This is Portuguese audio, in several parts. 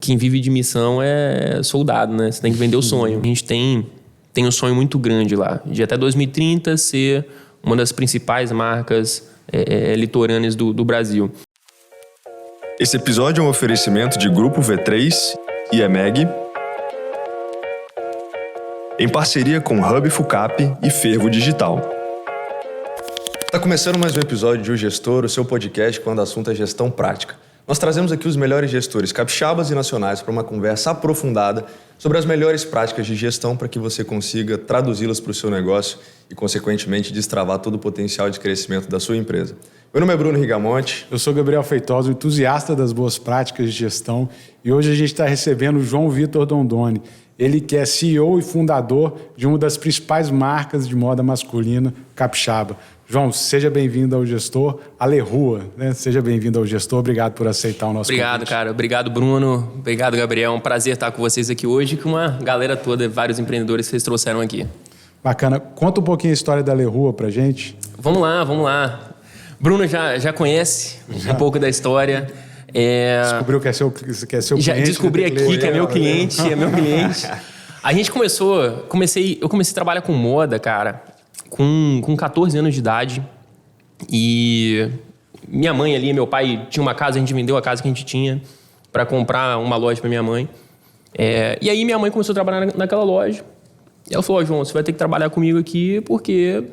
quem vive de missão é soldado, né? Você tem que vender o sonho. A gente tem um sonho muito grande lá, de até 2030 ser uma das principais marcas litorâneas do Brasil. Esse episódio é um oferecimento de Grupo V3 e EMEG, em parceria com Hub Fucap e Fervo Digital. Está começando mais um episódio de O Gestor, o seu podcast quando o assunto é gestão prática. Nós trazemos aqui os melhores gestores capixabas e nacionais para uma conversa aprofundada sobre as melhores práticas de gestão para que você consiga traduzi-las para o seu negócio e, consequentemente, destravar todo o potencial de crescimento da sua empresa. Meu nome é Bruno Rigamonte. Eu sou Gabriel Feitosa, entusiasta das boas práticas de gestão, e hoje a gente está recebendo o João Vitor Dondoni. Ele que é CEO e fundador de uma das principais marcas de moda masculina capixaba. João, seja bem-vindo ao Gestor, a Lerrua, né? Seja bem-vindo ao Gestor, obrigado por aceitar o nosso Obrigado, convite. cara. Obrigado, Bruno. Obrigado, Gabriel. É um prazer estar com vocês aqui hoje, com uma galera toda, vários empreendedores que vocês trouxeram aqui. Bacana. Conta um pouquinho a história da Lerrua pra gente. Vamos lá. Bruno já conhece um pouco da história. Descobriu que é seu cliente. Já descobri aqui que é meu cliente, A gente eu comecei a trabalhar com moda, cara, com 14 anos de idade. E minha mãe ali, meu pai tinha uma casa, a gente vendeu a casa que a gente tinha para comprar uma loja para minha mãe. E aí minha mãe começou a trabalhar naquela loja. E ela falou, João, você vai ter que trabalhar comigo aqui porque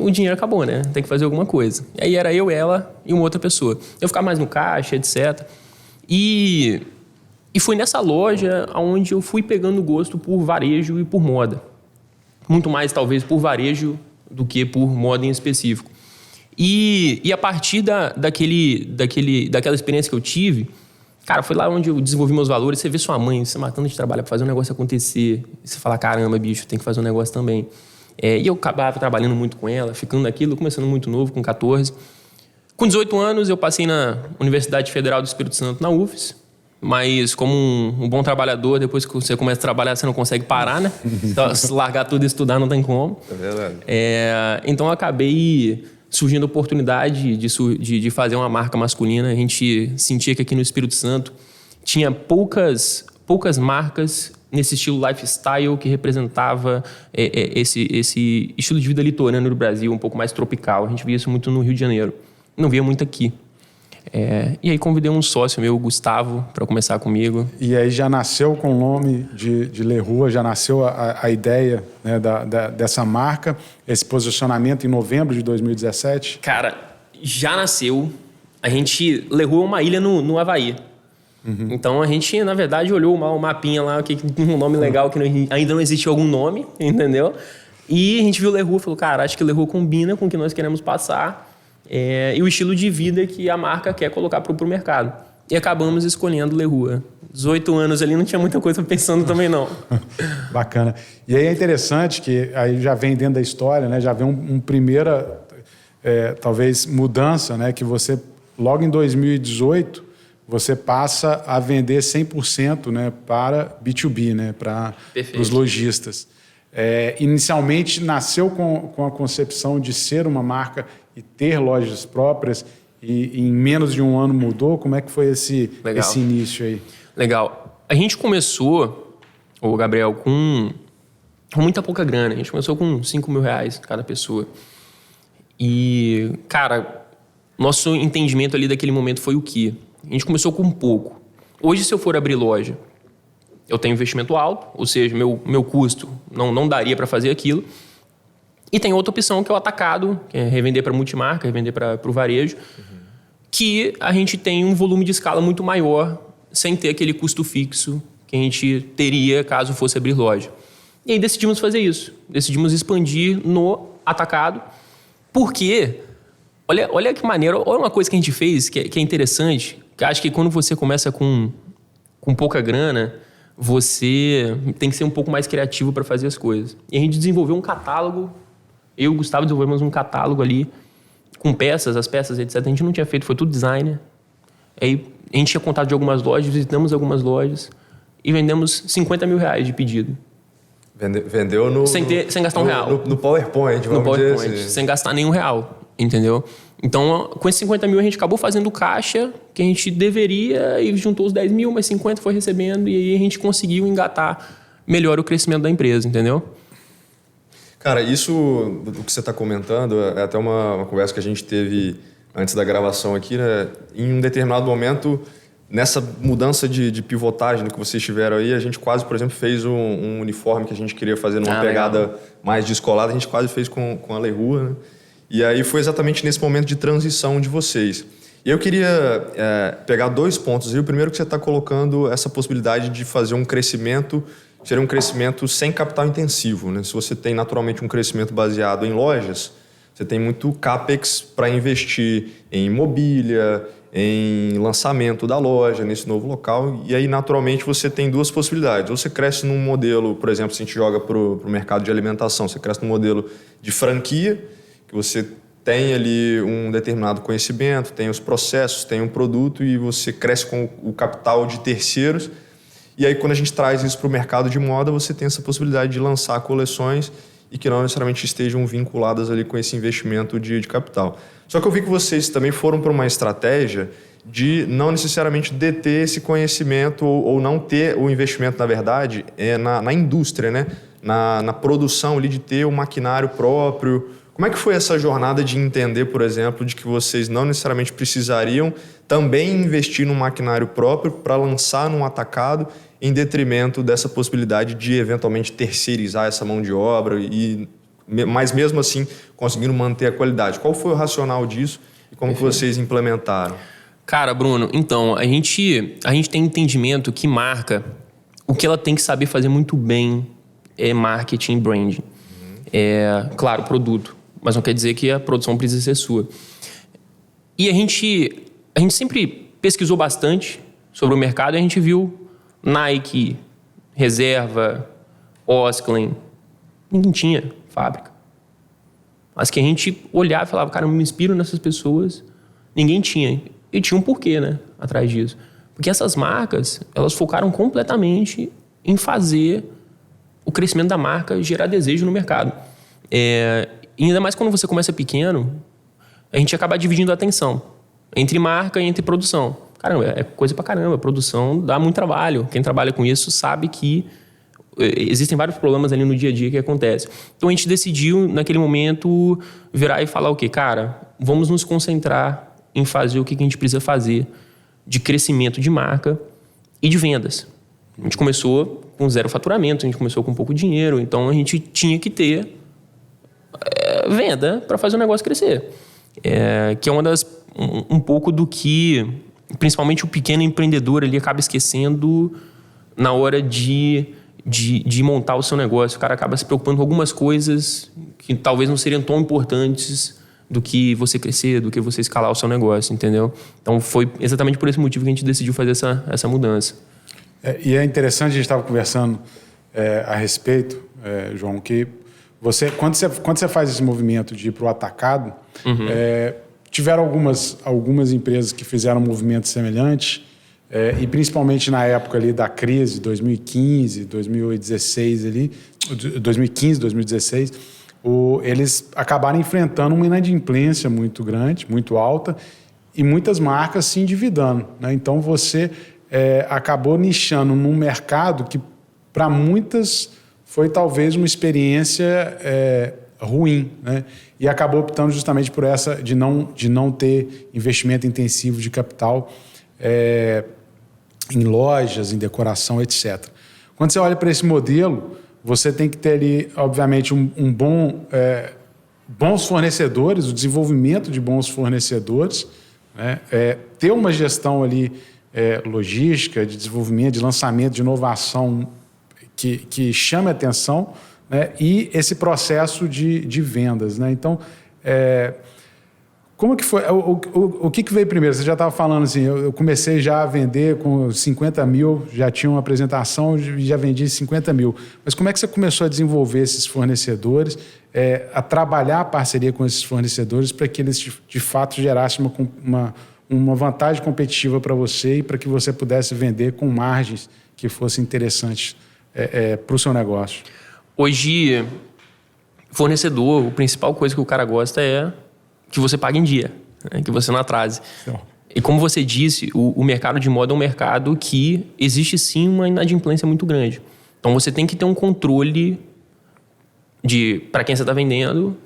o dinheiro acabou, né? Tem que fazer alguma coisa. E aí era eu, ela e uma outra pessoa. Eu ficava mais no caixa, etc. E foi nessa loja onde eu fui pegando gosto por varejo e por moda. Muito mais, talvez, por varejo do que por moda em específico. E a partir daquela experiência que eu tive, cara, foi lá onde eu desenvolvi meus valores. Você vê sua mãe se matando de trabalho para fazer um negócio acontecer. E você fala, caramba, bicho, tem que fazer um negócio também. E eu acabava trabalhando muito com ela, ficando naquilo, começando muito novo, com 14. Com 18 anos, eu passei na Universidade Federal do Espírito Santo, na UFES. Mas como um bom trabalhador, depois que você começa a trabalhar, você não consegue parar, né? Então, se largar tudo e estudar não tem como. É verdade. Então, eu acabei surgindo a oportunidade de fazer uma marca masculina. A gente sentia que aqui no Espírito Santo tinha poucas marcas nesse estilo lifestyle que representava esse estilo de vida litorâneo do Brasil, um pouco mais tropical. A gente via isso muito no Rio de Janeiro. Não via muito aqui. E aí convidei um sócio meu, o Gustavo, para começar comigo. E aí já nasceu com o nome de Lerrua, já nasceu a ideia, né, dessa marca, esse posicionamento em novembro de 2017? Cara, já nasceu. Lerrua é uma ilha no Havaí. Uhum. Então a gente, na verdade, olhou o mapinha lá, um nome legal, que ainda não existia algum nome, entendeu? E a gente viu Lerrua e falou, cara, acho que Lerrua combina com o que nós queremos passar. E o estilo de vida que a marca quer colocar para o mercado. E acabamos escolhendo Lerrua. 18 anos ali, não tinha muita coisa pensando também, não. Bacana. E aí é interessante que aí já vem dentro da história, né? Já vem uma primeira, talvez, mudança, né? Que você, logo em 2018, você passa a vender 100%, né, para B2B, né? Para os lojistas. Inicialmente, nasceu com a concepção de ser uma marca e ter lojas próprias, e em menos de um ano mudou. Como é que foi esse início aí? Legal. A gente começou, Gabriel, com muita pouca grana. A gente começou com R$5.000 cada pessoa. E, cara, nosso entendimento ali daquele momento foi o quê? A gente começou com pouco. Hoje, se eu for abrir loja, eu tenho investimento alto, ou seja, meu custo não daria para fazer aquilo. E tem outra opção que é o atacado, que é revender para multimarca, revender para o varejo, que a gente tem um volume de escala muito maior, sem ter aquele custo fixo que a gente teria caso fosse abrir loja. E aí decidimos fazer isso. Decidimos expandir no atacado, porque, olha que maneiro, olha uma coisa que a gente fez que é interessante, que acho que quando você começa com pouca grana, você tem que ser um pouco mais criativo para fazer as coisas. E a gente desenvolveu um catálogo. Eu e o Gustavo desenvolvemos um catálogo ali com as peças, etc. A gente não tinha feito, foi tudo designer. Aí a gente tinha contato de algumas lojas, visitamos algumas lojas e vendemos R$50.000 de pedido. Vendeu sem gastar um real. No PowerPoint, vamos dizer assim. Sem gastar nenhum real. entendeu? Então, com esses 50 mil, a gente acabou fazendo caixa que a gente deveria e juntou os 10 mil, mas 50 foi recebendo e aí a gente conseguiu engatar melhor o crescimento da empresa, entendeu? Cara, isso do que você está comentando é até uma conversa que a gente teve antes da gravação aqui, né? Em um determinado momento, nessa mudança de pivotagem que vocês tiveram aí, a gente quase, por exemplo, fez um uniforme que a gente queria fazer numa pegada legal. Mais descolada, a gente quase fez com a Le Roux, né? E aí foi exatamente nesse momento de transição de vocês. E eu queria pegar 2 pontos. E o primeiro que você está colocando essa possibilidade de fazer um crescimento, seria um crescimento sem capital intensivo, né? Se você tem naturalmente um crescimento baseado em lojas, você tem muito CAPEX para investir em mobília, em lançamento da loja, nesse novo local. E aí, naturalmente, você tem 2 possibilidades. Ou você cresce num modelo, por exemplo, se a gente joga para o mercado de alimentação, você cresce num modelo de franquia, que você tem ali um determinado conhecimento, tem os processos, tem um produto e você cresce com o capital de terceiros. E aí, quando a gente traz isso para o mercado de moda, você tem essa possibilidade de lançar coleções e que não necessariamente estejam vinculadas ali com esse investimento de capital. Só que eu vi que vocês também foram para uma estratégia de não necessariamente deter esse conhecimento ou não ter o investimento, na verdade, na indústria, né? Na produção ali, de ter um maquinário próprio. Como é que foi essa jornada de entender, por exemplo, de que vocês não necessariamente precisariam também investir num maquinário próprio para lançar num atacado, em detrimento dessa possibilidade de eventualmente terceirizar essa mão de obra, mas mesmo assim conseguindo manter a qualidade? Qual foi o racional disso e como que vocês implementaram? Cara, Bruno, então, a gente tem entendimento que marca, o que ela tem que saber fazer muito bem é marketing e branding. Claro, produto, mas não quer dizer que a produção precisa ser sua. E a gente sempre pesquisou bastante sobre o mercado e a gente viu Nike, Reserva, Osklen, ninguém tinha fábrica. Mas que a gente olhava e falava, cara, eu me inspiro nessas pessoas, ninguém tinha. E tinha um porquê, né, atrás disso. Porque essas marcas, elas focaram completamente em fazer o crescimento da marca gerar desejo no mercado. E ainda mais quando você começa pequeno, a gente acaba dividindo a atenção entre marca e entre produção. Caramba, é coisa pra caramba. Produção dá muito trabalho. Quem trabalha com isso sabe que existem vários problemas ali no dia a dia que acontecem. Então a gente decidiu, naquele momento, virar e falar o quê? Cara, vamos nos concentrar em fazer o que a gente precisa fazer de crescimento de marca e de vendas. A gente começou com 0 faturamento, a gente começou com pouco dinheiro, então a gente tinha que ter venda para fazer o negócio crescer. Que é um pouco do que, principalmente o pequeno empreendedor, ele acaba esquecendo na hora de montar o seu negócio. O cara acaba se preocupando com algumas coisas que talvez não seriam tão importantes do que você crescer, do que você escalar o seu negócio, entendeu? Então foi exatamente por esse motivo que a gente decidiu fazer essa mudança. E é interessante, a gente estava conversando a respeito, João, que quando você faz esse movimento de ir para o atacado, tiveram algumas empresas que fizeram um movimento semelhante, e principalmente na época ali da crise, 2015, 2016 ali, 2015, 2016, eles acabaram enfrentando uma inadimplência muito grande, muito alta, e muitas marcas se endividando, né? Então você acabou nichando num mercado que para muitas foi talvez uma experiência ruim, né? E acabou optando justamente por essa de não ter investimento intensivo de capital em lojas, em decoração, etc. Quando você olha para esse modelo, você tem que ter ali, obviamente, bons fornecedores, o desenvolvimento de bons fornecedores, né? Ter uma gestão ali logística, de desenvolvimento, de lançamento, de inovação que chame a atenção, né? E esse processo de vendas, né? Então, como que foi? O que veio primeiro? Você já estava falando assim, eu comecei já a vender com 50 mil, já tinha uma apresentação e já vendi 50 mil. Mas como é que você começou a desenvolver esses fornecedores, a trabalhar a parceria com esses fornecedores para que eles, de fato, gerassem uma vantagem competitiva para você e para que você pudesse vender com margens que fossem interessantes para o seu negócio? Hoje, fornecedor, a principal coisa que o cara gosta é que você pague em dia, né? Que você não atrase. Então. E como você disse, o mercado de moda é um mercado que existe sim uma inadimplência muito grande. Então você tem que ter um controle de para quem você está vendendo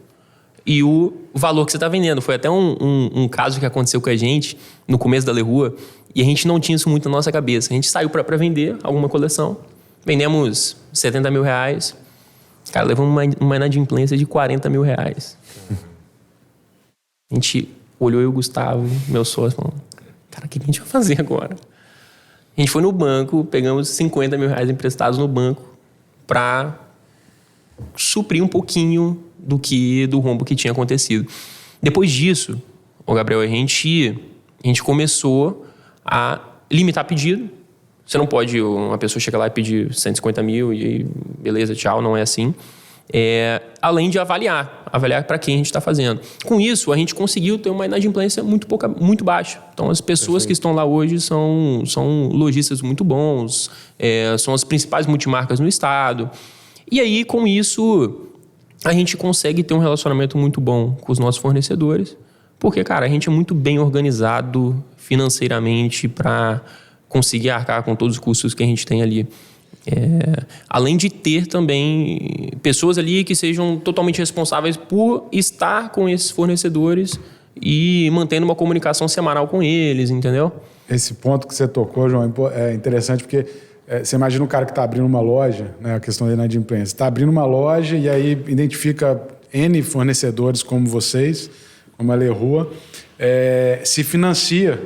e o valor que você está vendendo. Foi até um caso que aconteceu com a gente no começo da Le Rua e a gente não tinha isso muito na nossa cabeça. A gente saiu para vender alguma coleção, vendemos R$70 mil. Cara, levamos uma inadimplência de R$40 mil. A gente olhou eu e o Gustavo, meu sócio, falando, cara, o que a gente vai fazer agora? A gente foi no banco, pegamos R$50 mil emprestados no banco para suprir um pouquinho do rombo que tinha acontecido. Depois disso, Gabriel, a gente começou a limitar pedido. Você não pode, uma pessoa chegar lá e pedir R$150 mil e beleza, tchau, não é assim. Além de avaliar para quem a gente está fazendo. Com isso, a gente conseguiu ter uma inadimplência muito baixa. Então, as pessoas que estão lá hoje são lojistas muito bons, são as principais multimarcas no estado. E aí, com isso, a gente consegue ter um relacionamento muito bom com os nossos fornecedores, porque, cara, a gente é muito bem organizado financeiramente para conseguir arcar com todos os custos que a gente tem ali. Além de ter também pessoas ali que sejam totalmente responsáveis por estar com esses fornecedores e mantendo uma comunicação semanal com eles, entendeu? Esse ponto que você tocou, João, é interessante porque você imagina um cara que está abrindo uma loja, né, a questão da inadimplência, está abrindo uma loja e aí identifica N fornecedores como vocês, como a Le Rua, se financia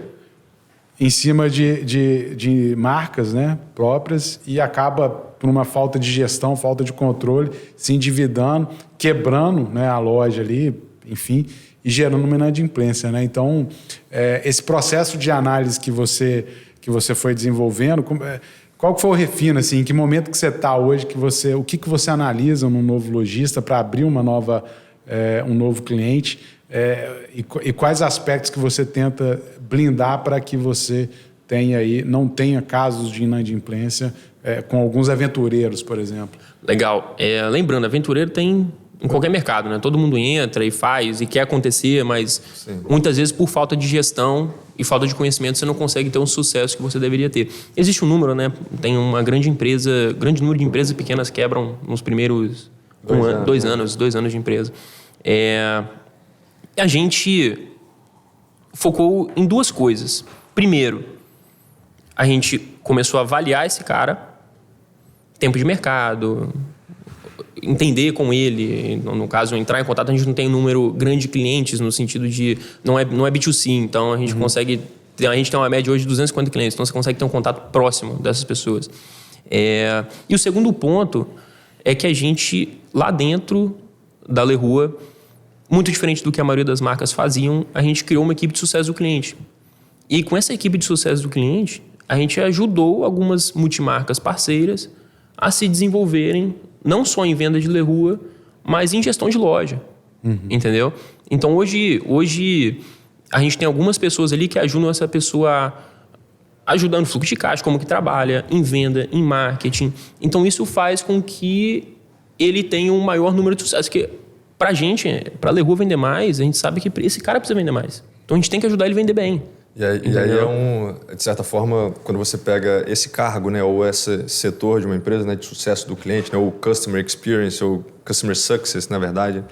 em cima de marcas, né, próprias e acaba, por uma falta de gestão, falta de controle, se endividando, quebrando, né, a loja ali, enfim, e gerando uma inadimplência, né? Então, esse processo de análise que você foi desenvolvendo, qual que foi o refino, assim, em que momento que você está hoje, o que você analisa num novo lojista para abrir um novo cliente, e quais aspectos que você tenta blindar para que você não tenha casos de inadimplência com alguns aventureiros, por exemplo? Legal. Lembrando, aventureiro tem em qualquer mercado, né? Todo mundo entra e faz e quer acontecer, mas muitas vezes por falta de gestão e falta de conhecimento você não consegue ter um sucesso que você deveria ter. Existe um número, né? Tem uma grande número de empresas pequenas quebram nos primeiros 2 anos de empresa. A gente focou em 2 coisas. Primeiro, a gente começou a avaliar esse cara, tempo de mercado, entender com ele, no caso, entrar em contato. A gente não tem um número grande de clientes, no sentido de não é B2C, então a gente consegue... A gente tem uma média hoje de 250 clientes, então você consegue ter um contato próximo dessas pessoas. E o segundo ponto é que a gente, lá dentro da Le Rua, muito diferente do que a maioria das marcas faziam, a gente criou uma equipe de sucesso do cliente. E com essa equipe de sucesso do cliente, a gente ajudou algumas multimarcas parceiras a se desenvolverem, não só em venda de Le Rua, mas em gestão de loja. Entendeu? Então, hoje a gente tem algumas pessoas ali que ajudam essa pessoa ajudando no fluxo de caixa, como que trabalha, em venda, em marketing. Então, isso faz com que ele tenha um maior número de sucesso. Porque pra gente, pra Le Rua vender mais, a gente sabe que esse cara precisa vender mais. Então, a gente tem que ajudar ele a vender bem. E aí de certa forma, quando você pega esse cargo, né, ou esse setor de uma empresa, né, de sucesso do cliente, né, ou Customer Experience, ou Customer Success, na verdade,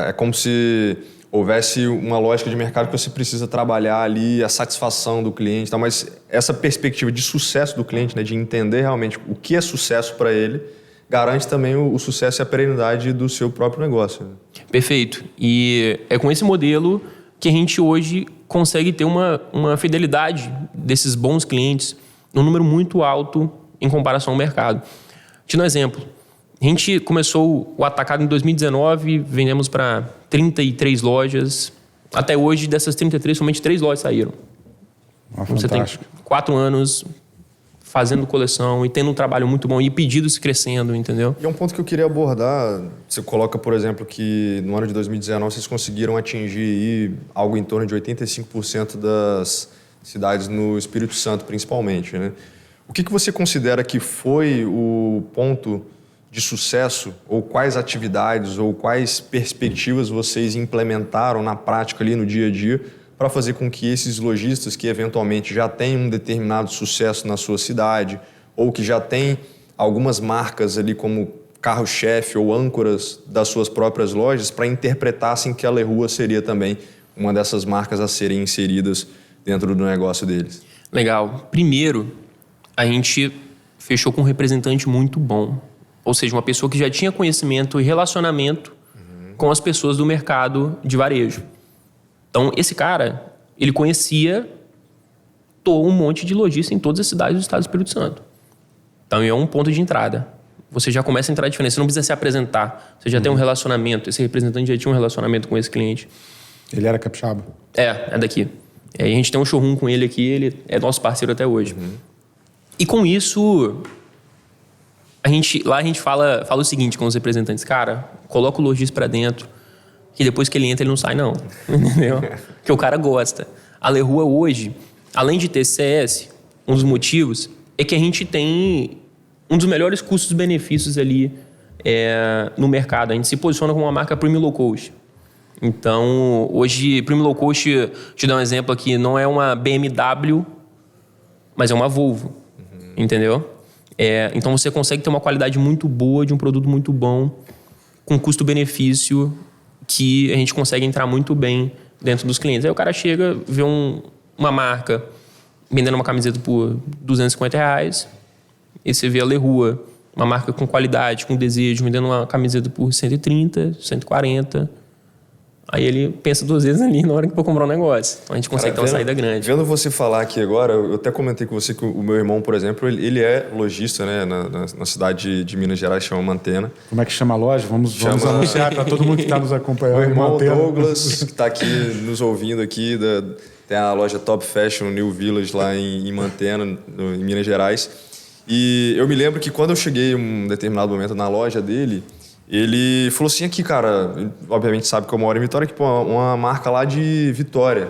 é como se houvesse uma lógica de mercado que você precisa trabalhar ali a satisfação do cliente, tá? Mas essa perspectiva de sucesso do cliente, né, de entender realmente o que é sucesso para ele, garante também o sucesso e a perenidade do seu próprio negócio. Né? Perfeito. E é com esse modelo que a gente hoje consegue ter uma fidelidade desses bons clientes num número muito alto em comparação ao mercado. Te dou um exemplo. A gente começou o atacado em 2019, vendemos para 33 lojas. Até hoje, dessas 33, somente 3 lojas saíram. Você tem 4 anos fazendo coleção e tendo um trabalho muito bom e pedidos crescendo, entendeu? E é um ponto que eu queria abordar. Você coloca, por exemplo, que no ano de 2019 vocês conseguiram atingir aí algo em torno de 85% das cidades no Espírito Santo, principalmente, né? O que você considera que foi o ponto de sucesso, ou quais atividades, ou quais perspectivas vocês implementaram na prática ali no dia a dia para fazer com que esses lojistas que eventualmente já têm um determinado sucesso na sua cidade, ou que já têm algumas marcas ali como carro-chefe ou âncoras das suas próprias lojas, para interpretassem que a Lerua seria também uma dessas marcas a serem inseridas dentro do negócio deles? Legal. Primeiro, a gente fechou com um representante muito bom. Ou seja, uma pessoa que já tinha conhecimento e relacionamento com as pessoas do mercado de varejo. Então, esse cara, ele conhecia um monte de lojistas em todas as cidades do estado do Espírito Santo. Então, é um ponto de entrada. Você já começa a entrar diferente. Você não precisa se apresentar. Você já tem um relacionamento. Esse representante já tinha um relacionamento com esse cliente. Ele era capixaba? É daqui. E aí a gente tem um showroom com ele aqui. Ele é nosso parceiro até hoje. E com isso, a gente fala o seguinte com os representantes. Cara, coloca o lojista pra dentro, que depois que ele entra, ele não sai, não. Entendeu? Porque o cara gosta. A Lerua hoje, além de ter CS, um dos motivos é que a gente tem um dos melhores custos-benefícios ali no mercado. A gente se posiciona como uma marca premium low cost. Então, hoje, premium low cost, te dar um exemplo aqui, não é uma BMW, mas é uma Volvo. Entendeu? Então, você consegue ter uma qualidade muito boa de um produto muito bom, com custo-benefício, que a gente consegue entrar muito bem dentro dos clientes. Aí o cara chega, vê uma marca vendendo uma camiseta por R$250, e você vê a Lerua, uma marca com qualidade, com desejo, vendendo uma camiseta por 130, 140. Aí ele pensa duas vezes ali na hora que for comprar um negócio. Então a gente consegue ter uma saída grande. Vendo você falar aqui agora, eu até comentei com você que o meu irmão, por exemplo, ele é lojista, né, na cidade de Minas Gerais, chama Mantena. Como é que chama a loja? Vamos anunciar para todo mundo que está nos acompanhando. Meu irmão Mantena. Douglas, que está aqui nos ouvindo aqui, tem a loja Top Fashion New Village lá em Mantena, em Minas Gerais. E eu me lembro que quando eu cheguei em um determinado momento na loja dele, ele falou assim, aqui, cara, obviamente sabe que eu moro em Vitória, que uma marca lá de Vitória,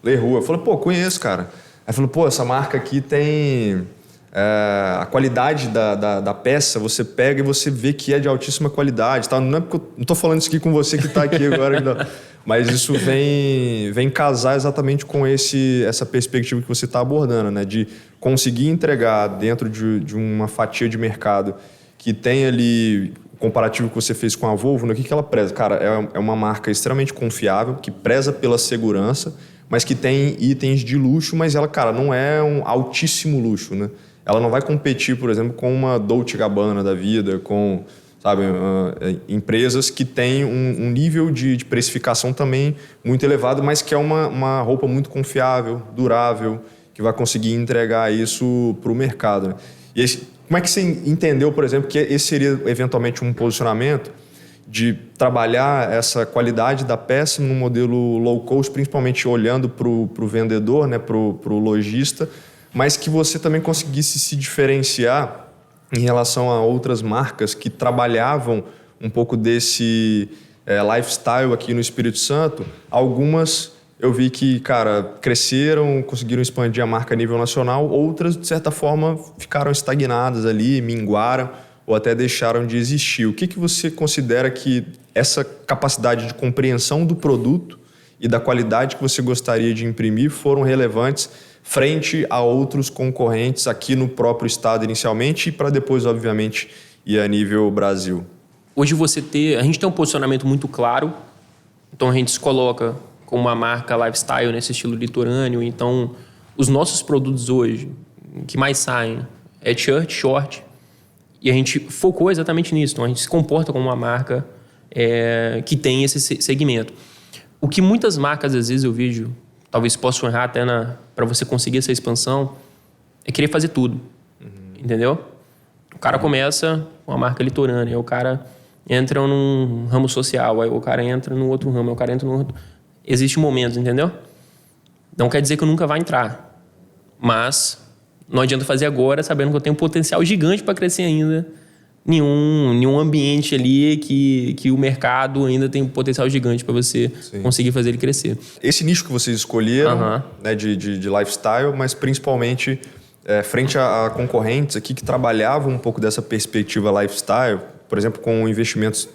Lerua. Eu falei, pô, conheço, cara. Aí falou, pô, essa marca aqui tem a qualidade da peça, você pega e você vê que é de altíssima qualidade. Tá? Não é porque eu não tô falando isso aqui com você que tá aqui agora, não. Mas isso vem casar exatamente com essa perspectiva que você está abordando, né? De conseguir entregar dentro de uma fatia de mercado que tem ali o comparativo que você fez com a Volvo, né? O que ela preza? Cara, é uma marca extremamente confiável, que preza pela segurança, mas que tem itens de luxo, mas ela, cara, não é um altíssimo luxo, né? Ela não vai competir, por exemplo, com uma Dolce & Gabbana da vida, com, sabe, empresas que têm um nível de precificação também muito elevado, mas que é uma roupa muito confiável, durável, que vai conseguir entregar isso para o mercado, né? E como é que você entendeu, por exemplo, que esse seria eventualmente um posicionamento de trabalhar essa qualidade da peça num modelo low cost, principalmente olhando para o vendedor, né, para o lojista, mas que você também conseguisse se diferenciar em relação a outras marcas que trabalhavam um pouco desse lifestyle aqui no Espírito Santo? Algumas eu vi que, cara, cresceram, conseguiram expandir a marca a nível nacional, outras, de certa forma, ficaram estagnadas ali, minguaram ou até deixaram de existir. O que você considera que essa capacidade de compreensão do produto e da qualidade que você gostaria de imprimir foram relevantes frente a outros concorrentes aqui no próprio estado inicialmente e para depois, obviamente, ir a nível Brasil? Hoje a gente tem um posicionamento muito claro, então a gente se coloca com uma marca lifestyle nesse estilo litorâneo. Então, os nossos produtos hoje, que mais saem, é t-shirt, short, e a gente focou exatamente nisso. Então, a gente se comporta como uma marca que tem esse segmento. O que muitas marcas, às vezes, eu vejo, talvez possam errar até para você conseguir essa expansão, é querer fazer tudo. Entendeu? O cara começa com a marca litorânea, aí o cara entra num ramo social, aí o cara entra no outro ramo, aí o cara entra no outro. Existem momentos, entendeu? Não quer dizer que eu nunca vá entrar. Mas não adianta fazer agora, sabendo que eu tenho um potencial gigante para crescer ainda. Nenhum ambiente ali que o mercado ainda tem um potencial gigante para você conseguir fazer ele crescer. Esse nicho que vocês escolheram, né, de lifestyle, mas principalmente frente a concorrentes aqui que trabalhavam um pouco dessa perspectiva lifestyle, por exemplo, com investimentos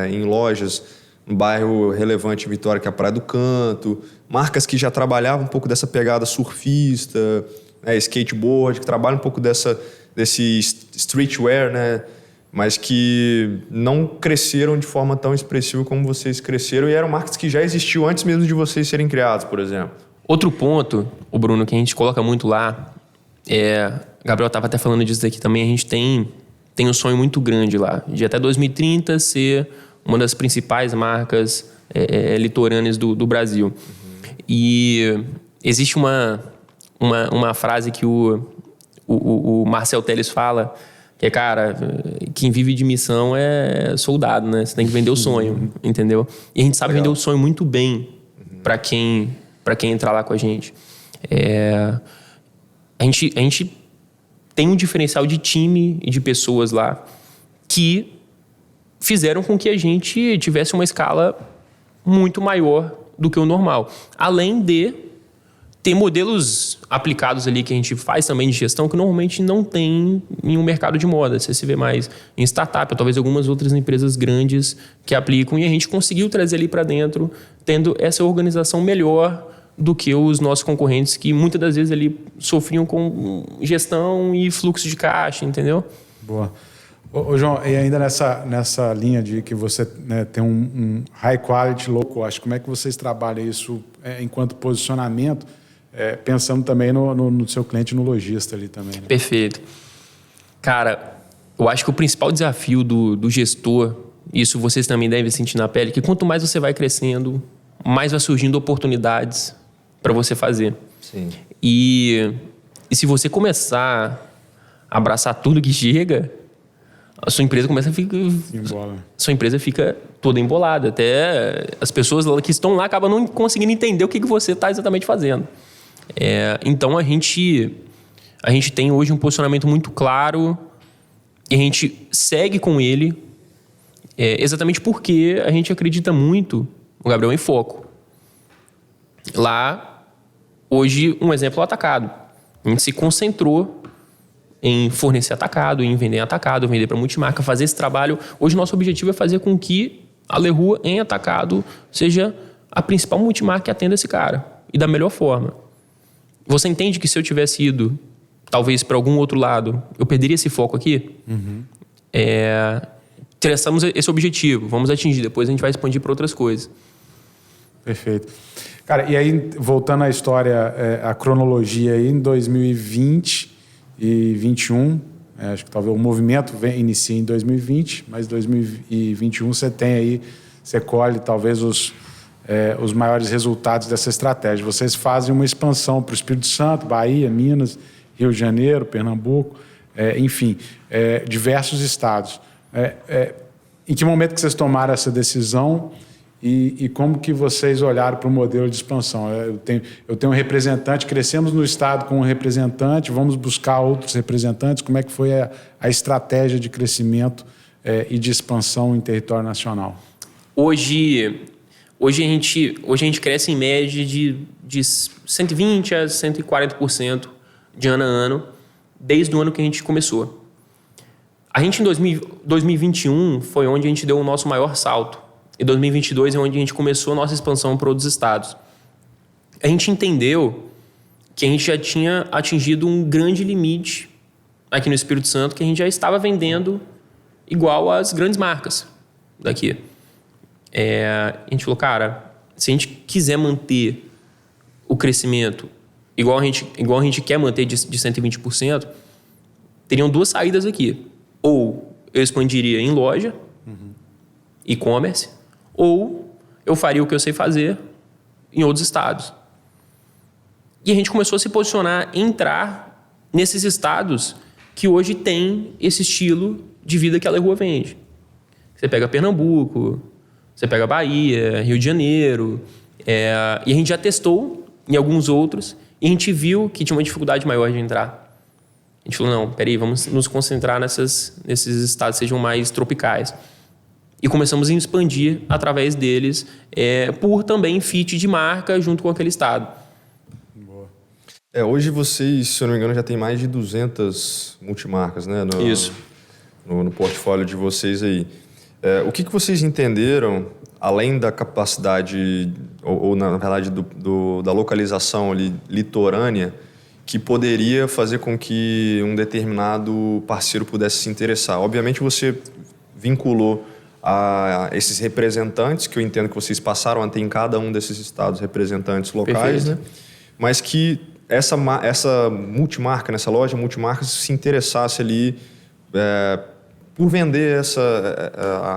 em lojas, um bairro relevante em Vitória, que é a Praia do Canto, marcas que já trabalhavam um pouco dessa pegada surfista, skateboard, que trabalham um pouco desse streetwear, né? Mas que não cresceram de forma tão expressiva como vocês cresceram, e eram marcas que já existiam antes mesmo de vocês serem criados, por exemplo. Outro ponto, o Bruno, que a gente coloca muito lá, Gabriel estava até falando disso aqui também, a gente tem um sonho muito grande lá, de até 2030 ser uma das principais marcas litorâneas do Brasil. E existe uma frase que o Marcel Telles fala, que é, cara, quem vive de missão é soldado, né? Você tem que vender o sonho, entendeu? E a gente sabe vender o sonho muito bem para quem entrar lá com a gente. A gente tem um diferencial de time e de pessoas lá que fizeram com que a gente tivesse uma escala muito maior do que o normal. Além de ter modelos aplicados ali que a gente faz também de gestão que normalmente não tem em um mercado de moda. Você se vê mais em startup, ou talvez algumas outras empresas grandes que aplicam, e a gente conseguiu trazer ali para dentro, tendo essa organização melhor do que os nossos concorrentes, que muitas das vezes ali sofriam com gestão e fluxo de caixa, entendeu? Boa. Ô João, e ainda nessa linha de que você, né, tem um high quality, low cost, como é que vocês trabalham isso enquanto posicionamento, pensando também no seu cliente, no lojista ali também, né? Perfeito. Cara, eu acho que o principal desafio do gestor, isso vocês também devem sentir na pele, que quanto mais você vai crescendo, mais vai surgindo oportunidades para você fazer. Sim. E se você começar a abraçar tudo que chega, a sua empresa começa a ficar... Sua empresa fica toda embolada. Até as pessoas que estão lá acabam não conseguindo entender o que você está exatamente fazendo. Então, a gente tem hoje um posicionamento muito claro e a gente segue com ele exatamente porque a gente acredita muito, o Gabriel, em foco. Lá, hoje, um exemplo é o atacado. A gente se concentrou em fornecer atacado, em vender atacado, vender para multimarca, fazer esse trabalho. Hoje, nosso objetivo é fazer com que a Leroy, em atacado, seja a principal multimarca que atenda esse cara. E da melhor forma. Você entende que se eu tivesse ido, talvez, para algum outro lado, eu perderia esse foco aqui? Traçamos esse objetivo, vamos atingir. Depois a gente vai expandir para outras coisas. Perfeito. Cara, e aí, voltando à história, a cronologia aí, em 2020 e 2021, acho que talvez o movimento inicie em 2020, mas em 2021 você tem aí, você colhe talvez os maiores resultados dessa estratégia. Vocês fazem uma expansão para o Espírito Santo, Bahia, Minas, Rio de Janeiro, Pernambuco, enfim, diversos estados. Em que momento que vocês tomaram essa decisão e como que vocês olharam para o modelo de expansão? Eu tenho um representante, crescemos no estado com um representante, vamos buscar outros representantes. Como é que foi a estratégia de crescimento e de expansão em território nacional? Hoje a gente cresce em média de 120% a 140% de ano a ano, desde o ano que a gente começou. A gente, em 2021, foi onde a gente deu o nosso maior salto. E 2022 é onde a gente começou a nossa expansão para outros estados. A gente entendeu que a gente já tinha atingido um grande limite aqui no Espírito Santo, que a gente já estava vendendo igual às grandes marcas daqui. A gente falou, cara, se a gente quiser manter o crescimento igual a gente quer manter de 120%, teriam duas saídas aqui. Ou eu expandiria em loja, e-commerce, ou eu faria o que eu sei fazer em outros estados. E a gente começou a se posicionar, entrar nesses estados que hoje tem esse estilo de vida que a Leroy vende. Você pega Pernambuco, você pega Bahia, Rio de Janeiro, e a gente já testou em alguns outros e a gente viu que tinha uma dificuldade maior de entrar. A gente falou, não, peraí, vamos nos concentrar nesses estados que sejam mais tropicais. E começamos a expandir através deles, por também fit de marca junto com aquele estado. Boa. Hoje vocês, se eu não me engano, já tem mais de 200 multimarcas, né? Isso. no portfólio de vocês aí. O que vocês entenderam, além da capacidade, ou na verdade da localização ali, litorânea, que poderia fazer com que um determinado parceiro pudesse se interessar? Obviamente você vinculou a esses representantes, que eu entendo que vocês passaram a ter em cada um desses estados representantes locais, né? Mas que essa multimarca, nessa loja multimarca, se interessasse ali por vender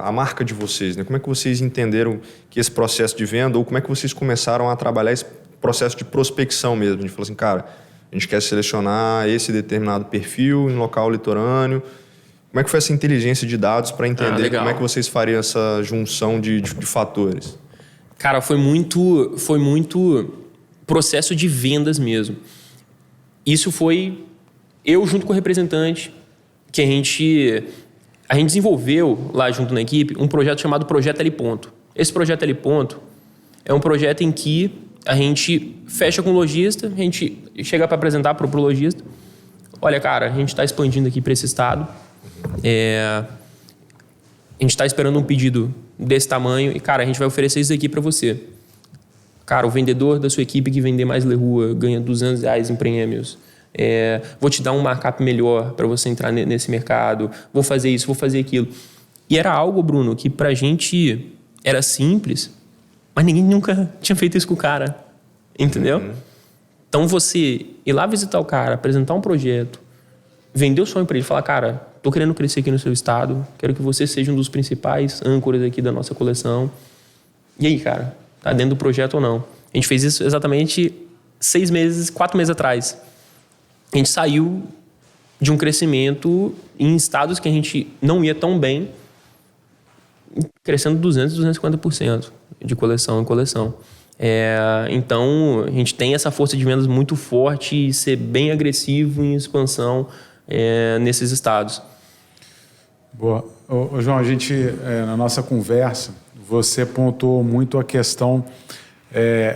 a marca de vocês, né? Como é que vocês entenderam que esse processo de venda, ou como é que vocês começaram a trabalhar esse processo de prospecção mesmo? A gente falou assim, cara, a gente quer selecionar esse determinado perfil em local litorâneo. Como é que foi essa inteligência de dados para entender como é que vocês fariam essa junção de fatores? Cara, foi muito processo de vendas mesmo. Isso foi eu junto com o representante, que a gente desenvolveu lá junto na equipe um projeto chamado Projeto L Ponto. Esse Projeto L Ponto é um projeto em que a gente fecha com o lojista, a gente chega para apresentar para o lojista, olha, cara, a gente está expandindo aqui para esse estado, a gente está esperando um pedido desse tamanho e, cara, a gente vai oferecer isso aqui para você. Cara, o vendedor da sua equipe que vender mais Le Rua ganha R$200 em prêmios. Vou te dar um markup melhor para você entrar nesse mercado. Vou fazer isso, vou fazer aquilo. E era algo, Bruno, que pra gente era simples, mas ninguém nunca tinha feito isso com o cara. Entendeu? Uhum. Então você ir lá visitar o cara, apresentar um projeto, vender o sonho para ele, falar, cara, tô querendo crescer aqui no seu estado, quero que você seja um dos principais âncoras aqui da nossa coleção. E aí, cara, tá dentro do projeto ou não? A gente fez isso exatamente 4 meses atrás. A gente saiu de um crescimento em estados que a gente não ia tão bem, crescendo 250% de coleção em coleção. Então, a gente tem essa força de vendas muito forte e ser bem agressivo em expansão nesses estados. Boa. Ô, João, a gente, na nossa conversa, você pontuou muito a questão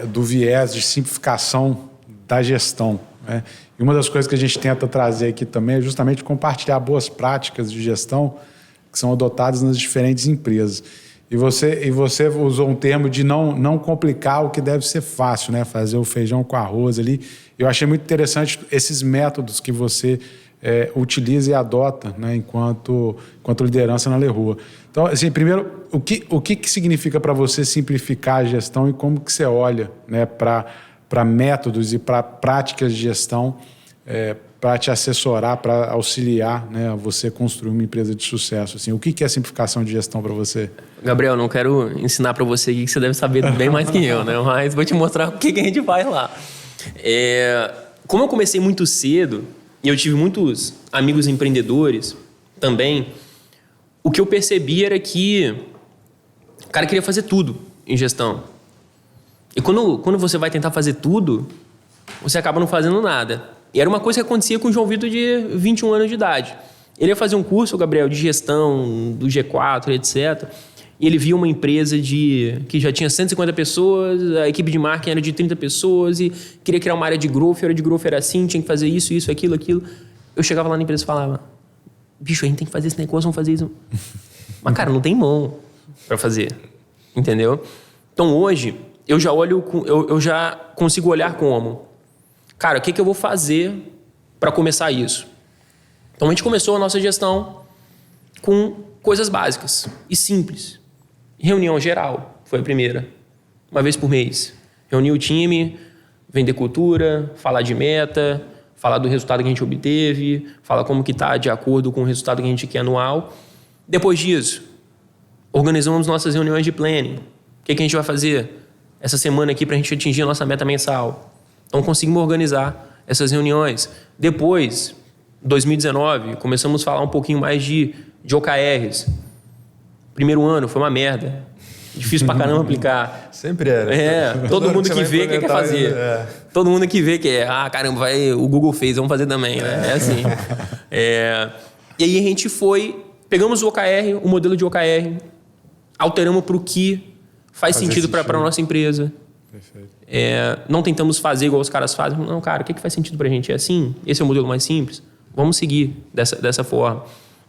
do viés de simplificação da gestão, né? E uma das coisas que a gente tenta trazer aqui também é justamente compartilhar boas práticas de gestão que são adotadas nas diferentes empresas. E você usou um termo de não complicar o que deve ser fácil, né? Fazer o feijão com arroz ali. Eu achei muito interessante esses métodos que você utiliza e adota, né? enquanto liderança na Le Rua. Então, assim, primeiro, o que significa para você simplificar a gestão e como que você olha, né, para métodos e para práticas de gestão para te assessorar, para auxiliar, né, a você construir uma empresa de sucesso? Assim, o que é simplificação de gestão para você? Gabriel, não quero ensinar para você aqui, que você deve saber bem mais que eu, né? Mas vou te mostrar o que a gente faz lá. Como eu comecei muito cedo e eu tive muitos amigos empreendedores também, o que eu percebi era que o cara queria fazer tudo em gestão. E quando você vai tentar fazer tudo, você acaba não fazendo nada. E era uma coisa que acontecia com o João Vitor de 21 anos de idade. Ele ia fazer um curso, Gabriel, de gestão do G4, etc. E ele via uma empresa que já tinha 150 pessoas, a equipe de marketing era de 30 pessoas e queria criar uma área de growth, a área de growth era assim, tinha que fazer isso, aquilo. Eu chegava lá na empresa e falava, bicho, a gente tem que fazer esse negócio, vamos fazer isso. Mas, cara, não tem mão para fazer, entendeu? Então, hoje, eu já consigo olhar como, cara, o que eu vou fazer para começar isso? Então, a gente começou a nossa gestão com coisas básicas e simples. Reunião geral foi a primeira, uma vez por mês. Reunir o time, vender cultura, falar de meta, falar do resultado que a gente obteve, falar como que está de acordo com o resultado que a gente quer anual. Depois disso, organizamos nossas reuniões de planning. O que a gente vai fazer essa semana aqui para a gente atingir a nossa meta mensal? Então, conseguimos organizar essas reuniões. Depois, 2019, começamos a falar um pouquinho mais de OKRs. Primeiro ano foi uma merda. Difícil pra caramba aplicar. Sempre era. Todo mundo que vê quer fazer. Todo mundo que vê quer. Caramba, o Google fez, vamos fazer também, né? É assim. E aí a gente pegamos o OKR, o modelo de OKR, alteramos para o que faz sentido para a nossa empresa. Perfeito. Não tentamos fazer igual os caras fazem. Não, cara, o que faz sentido pra gente? É assim? Esse é o modelo mais simples? Vamos seguir dessa forma.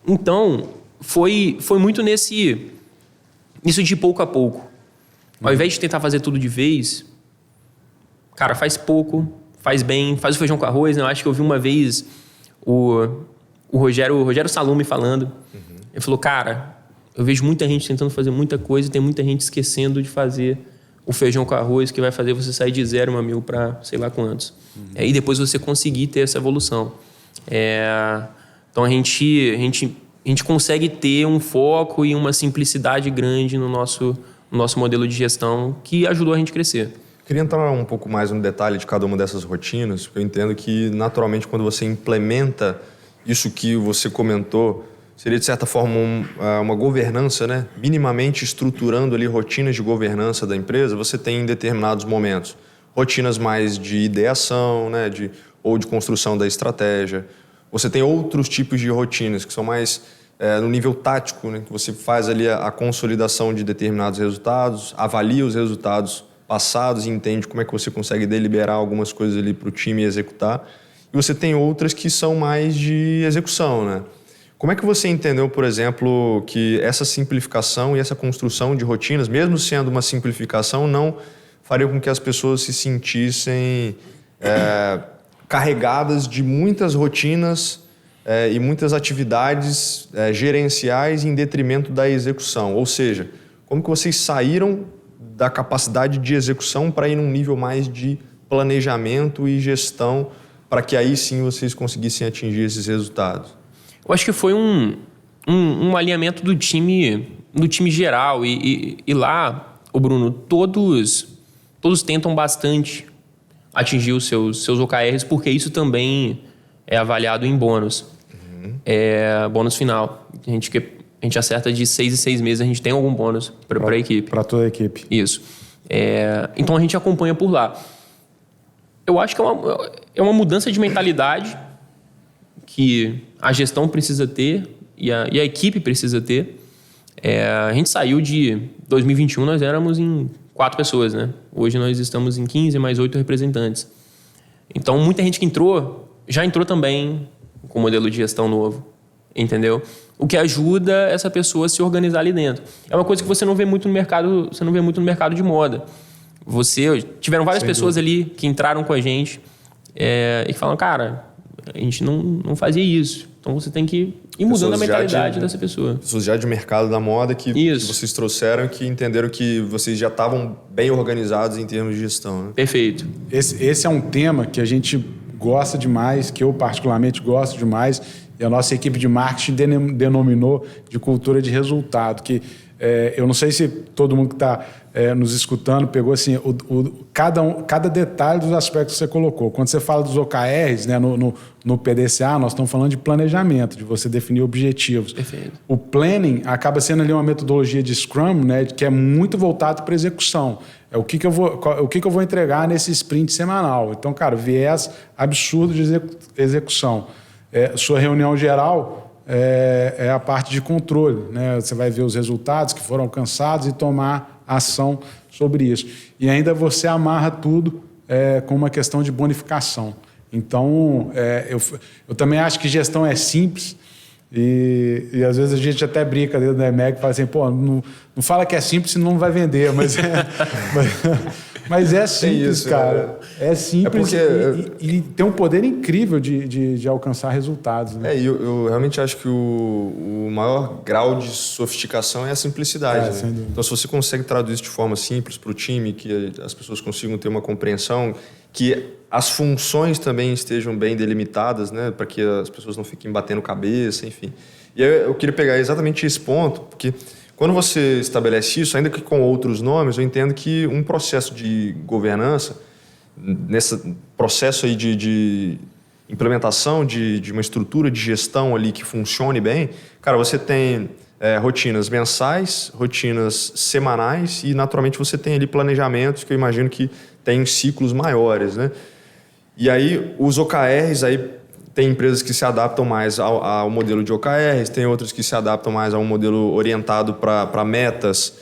Então, foi muito nisso de pouco a pouco. Ao invés de tentar fazer tudo de vez, cara, faz pouco, faz bem, faz o feijão com arroz, né? Eu acho que eu vi uma vez o Rogério Salume falando. Ele falou, cara, eu vejo muita gente tentando fazer muita coisa e tem muita gente esquecendo de fazer o feijão com arroz que vai fazer você sair de 0 a 1.000 para sei lá quantos. E depois você conseguir ter essa evolução. Então a gente consegue ter um foco e uma simplicidade grande no nosso modelo de gestão que ajudou a gente a crescer. Queria entrar um pouco mais no detalhe de cada uma dessas rotinas, porque eu entendo que, naturalmente, quando você implementa isso que você comentou, seria, de certa forma, uma governança, né? Minimamente estruturando ali rotinas de governança da empresa, você tem em determinados momentos rotinas mais de ideação, né? Ou de construção da estratégia. Você tem outros tipos de rotinas que são mais no nível tático, né? Que você faz ali a consolidação de determinados resultados, avalia os resultados passados e entende como é que você consegue deliberar algumas coisas ali para o time executar. E você tem outras que são mais de execução, né? Como é que você entendeu, por exemplo, que essa simplificação e essa construção de rotinas, mesmo sendo uma simplificação, não faria com que as pessoas se sentissem carregadas de muitas rotinas e muitas atividades gerenciais em detrimento da execução? Ou seja, como que vocês saíram da capacidade de execução para ir num nível mais de planejamento e gestão para que aí sim vocês conseguissem atingir esses resultados? Eu acho que foi um alinhamento do time geral e lá, Bruno, todos tentam bastante atingir os seus OKRs, porque isso também é avaliado em bônus. Bônus final. A gente acerta de 6 em 6 meses, a gente tem algum bônus para a equipe. Para toda a equipe. Isso. Então a gente acompanha por lá. Eu acho que é uma mudança de mentalidade que a gestão precisa ter e a equipe precisa ter. A gente saiu de 2021, nós éramos em 4 pessoas, né? Hoje nós estamos em 15, mais 8 representantes. Então, muita gente que já entrou também com o modelo de gestão novo, entendeu? O que ajuda essa pessoa a se organizar ali dentro. É uma coisa que você não vê muito no mercado, de moda. Tiveram várias pessoas ali que entraram com a gente e que falam, cara, a gente não fazia isso. Então você tem que ir mudando a mentalidade dessa pessoa. Pessoas já de mercado da moda que vocês trouxeram, que entenderam que vocês já estavam bem organizados em termos de gestão, né? Perfeito. Esse é um tema que a gente gosta demais, que eu particularmente gosto demais, e a nossa equipe de marketing denominou de cultura de resultado, que eu não sei se todo mundo que está nos escutando pegou assim, cada detalhe dos aspectos que você colocou. Quando você fala dos OKRs, né, no PDCA, nós estamos falando de planejamento, de você definir objetivos. Perfeito. O planning acaba sendo ali uma metodologia de Scrum, né, que é muito voltado para execução. O que eu vou entregar nesse sprint semanal. Então, cara, viés absurdo de execução. Sua reunião geral é a parte de controle, né? Você vai ver os resultados que foram alcançados e tomar ação sobre isso. E ainda você amarra tudo com uma questão de bonificação. Então, eu também acho que gestão é simples e às vezes a gente até brinca dentro da EMEG e fala assim, pô, não fala que é simples, senão não vai vender, mas é simples, isso, cara. É simples e tem um poder incrível de alcançar resultados. Né? Eu realmente acho que o maior grau de sofisticação é a simplicidade. Né? Então, se você consegue traduzir isso de forma simples para o time, que as pessoas consigam ter uma compreensão, que as funções também estejam bem delimitadas, né? Para que as pessoas não fiquem batendo cabeça, enfim. E eu queria pegar exatamente esse ponto, porque quando você estabelece isso, ainda que com outros nomes, eu entendo que um processo de governança, nesse processo aí de implementação de uma estrutura de gestão ali que funcione bem, cara, você tem rotinas mensais, rotinas semanais e, naturalmente, você tem ali planejamentos que eu imagino que tem ciclos maiores, né? E aí, os OKRs, aí tem empresas que se adaptam mais ao modelo de OKRs, tem outras que se adaptam mais a um modelo orientado para metas,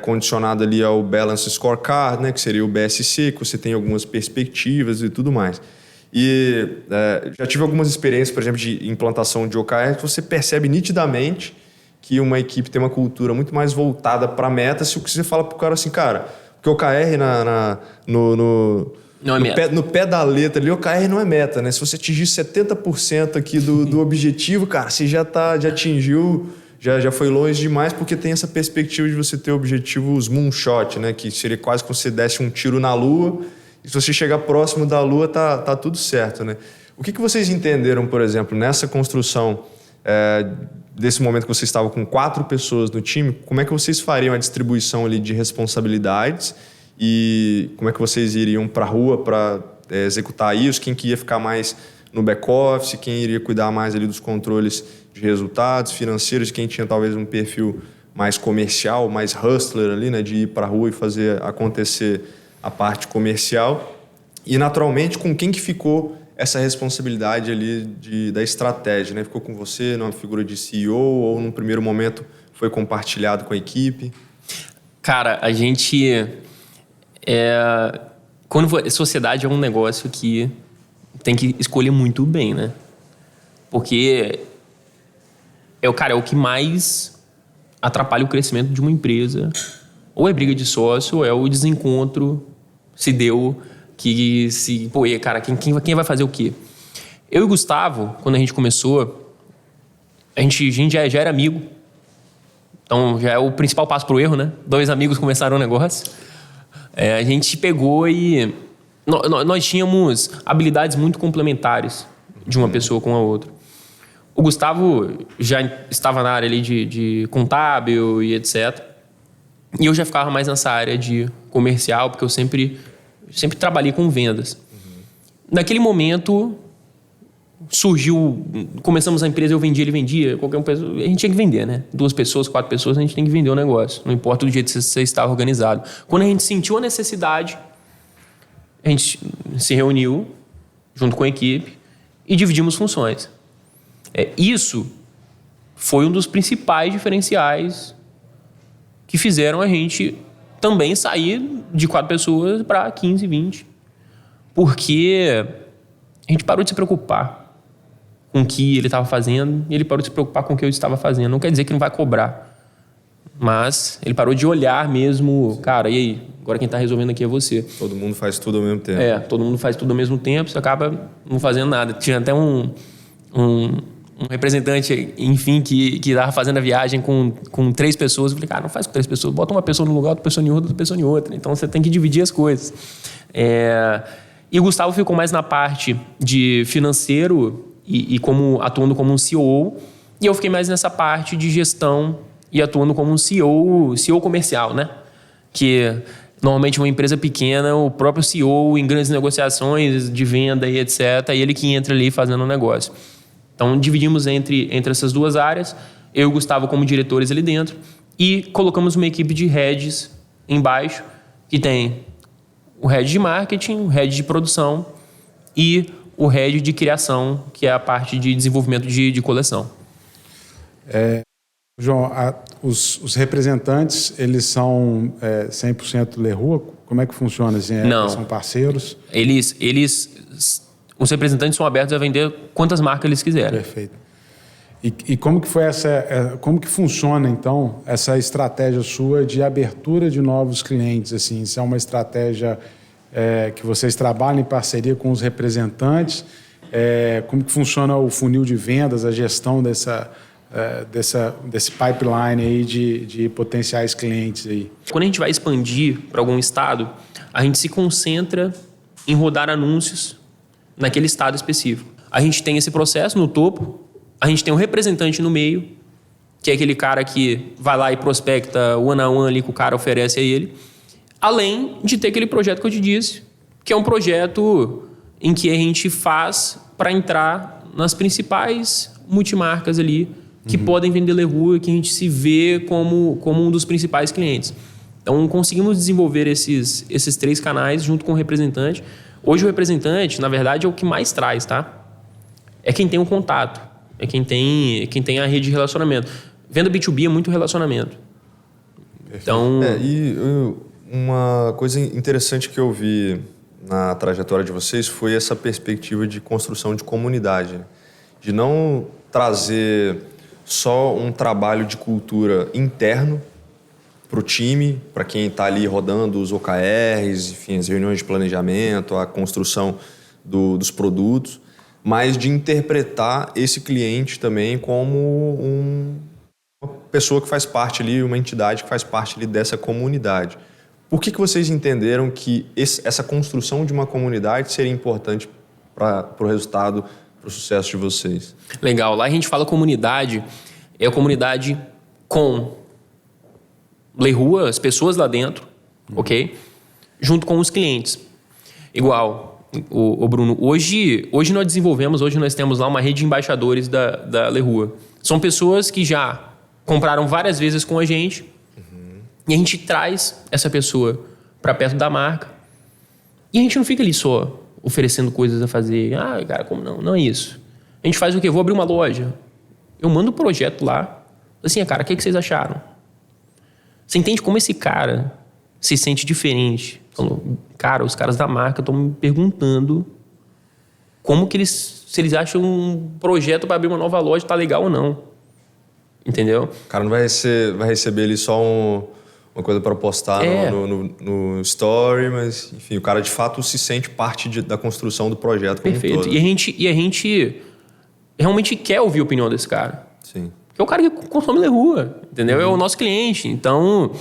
condicionado ali ao Balance Scorecard, né, que seria o BSC, que você tem algumas perspectivas e tudo mais. E já tive algumas experiências, por exemplo, de implantação de OKR, que você percebe nitidamente que uma equipe tem uma cultura muito mais voltada para metas. Se o que você fala pro cara assim, cara, porque o OKR no pé da letra ali, o OKR não é meta, né? Se você atingir 70% aqui do objetivo, cara, você já atingiu, já foi longe demais, porque tem essa perspectiva de você ter objetivos moonshot, né? Que seria quase como se você desse um tiro na lua, e se você chegar próximo da lua, tá tudo certo, né? O que vocês entenderam, por exemplo, nessa construção desse momento que vocês estavam com 4 pessoas no time, como é que vocês fariam a distribuição ali de responsabilidades e como é que vocês iriam para a rua para executar isso? Quem que ia ficar mais no back-office, quem iria cuidar mais ali dos controles de resultados financeiros, quem tinha talvez um perfil mais comercial, mais hustler ali, né, de ir para a rua e fazer acontecer a parte comercial. E, naturalmente, com quem que ficou essa responsabilidade ali da estratégia, né? Ficou com você numa figura de CEO ou num primeiro momento foi compartilhado com a equipe? Cara, a gente... sociedade é um negócio que tem que escolher muito bem, né? Porque é o que mais atrapalha o crescimento de uma empresa. Ou é briga de sócio, ou é o desencontro se deu... quem vai fazer o quê? Eu e o Gustavo, quando a gente começou, a gente já era amigo. Então, já é o principal passo pro erro, né? 2 amigos começaram o negócio. A gente pegou e... Nós tínhamos habilidades muito complementares de uma pessoa com a outra. O Gustavo já estava na área ali de contábil e etc. E eu já ficava mais nessa área de comercial, porque eu sempre trabalhei com vendas. Naquele momento, começamos a empresa, eu vendia, ele vendia, qualquer um, a gente tinha que vender, né? 2 pessoas, 4 pessoas, a gente tem que vender o negócio, não importa do jeito que você está organizado. Quando a gente sentiu a necessidade, a gente se reuniu junto com a equipe e dividimos funções. Isso foi um dos principais diferenciais que fizeram a gente também sair de 4 pessoas para 15, 20. Porque a gente parou de se preocupar com o que ele estava fazendo e ele parou de se preocupar com o que eu estava fazendo. Não quer dizer que não vai cobrar. Mas ele parou de olhar mesmo, cara, e aí? Agora quem está resolvendo aqui é você. Todo mundo faz tudo ao mesmo tempo. Todo mundo faz tudo ao mesmo tempo, você acaba não fazendo nada. Tinha até um representante, enfim, que estava fazendo a viagem com 3 pessoas. Eu falei, cara, não faz com 3 pessoas. Bota uma pessoa num lugar, outra pessoa em outra, outra pessoa em outra. Então, você tem que dividir as coisas. E o Gustavo ficou mais na parte de financeiro e atuando como um CEO. E eu fiquei mais nessa parte de gestão e atuando como um CEO comercial, né? Que, normalmente, uma empresa pequena, o próprio CEO, em grandes negociações de venda e etc., é ele que entra ali fazendo o negócio. Então, dividimos entre essas 2 áreas, eu e o Gustavo como diretores ali dentro, e colocamos uma equipe de heads embaixo, que tem o head de marketing, o head de produção e o head de criação, que é a parte de desenvolvimento de coleção. João, os representantes, eles são 100% Leroy? Como é que funciona? Assim, Não. São parceiros? Os representantes são abertos a vender quantas marcas eles quiserem. Perfeito. E como que foi como que funciona, então, essa estratégia sua de abertura de novos clientes? Assim, se é uma estratégia que vocês trabalham em parceria com os representantes, como que funciona o funil de vendas, a gestão desse pipeline aí de potenciais clientes aí? Quando a gente vai expandir para algum estado, a gente se concentra em rodar anúncios naquele estado específico. A gente tem esse processo no topo, a gente tem um representante no meio, que é aquele cara que vai lá e prospecta one-on-one ali com o cara, oferece a ele, além de ter aquele projeto que eu te disse, que é um projeto em que a gente faz para entrar nas principais multimarcas ali, que podem vender Leroy, que a gente se vê como um dos principais clientes. Então, conseguimos desenvolver esses 3 canais junto com o representante. Hoje, o representante, na verdade, é o que mais traz, tá? É quem tem o contato, é quem tem a rede de relacionamento. Venda B2B é muito relacionamento. Perfeito. Então... uma coisa interessante que eu vi na trajetória de vocês foi essa perspectiva de construção de comunidade, né? De não trazer só um trabalho de cultura interno para o time, para quem está ali rodando os OKRs, enfim, as reuniões de planejamento, a construção dos produtos, mas de interpretar esse cliente também como uma pessoa que faz parte ali, uma entidade que faz parte ali dessa comunidade. Por que vocês entenderam que essa construção de uma comunidade seria importante para o resultado, para o sucesso de vocês? Legal. Lá a gente fala comunidade, é a comunidade com Leroy, as pessoas lá dentro, ok? Junto com os clientes. Igual, o Bruno, hoje nós desenvolvemos, hoje nós temos lá uma rede de embaixadores da Leroy. São pessoas que já compraram várias vezes com a gente e a gente traz essa pessoa para perto da marca e a gente não fica ali só oferecendo coisas a fazer. Ah, cara, como não? Não é isso. A gente faz o quê? Vou abrir uma loja. Eu mando um projeto lá. Assim, cara, o que vocês acharam? Você entende como esse cara se sente diferente? Falou, cara, os caras da marca estão me perguntando como que se eles acham um projeto para abrir uma nova loja tá legal ou não. Entendeu? O cara não vai receber ali só uma coisa para postar no story, mas, enfim, o cara de fato se sente parte da construção do projeto como Perfeito. um todo. E a gente realmente quer ouvir a opinião desse cara. Sim. Porque é o cara que consome Leroy, entendeu? É o nosso cliente. Então,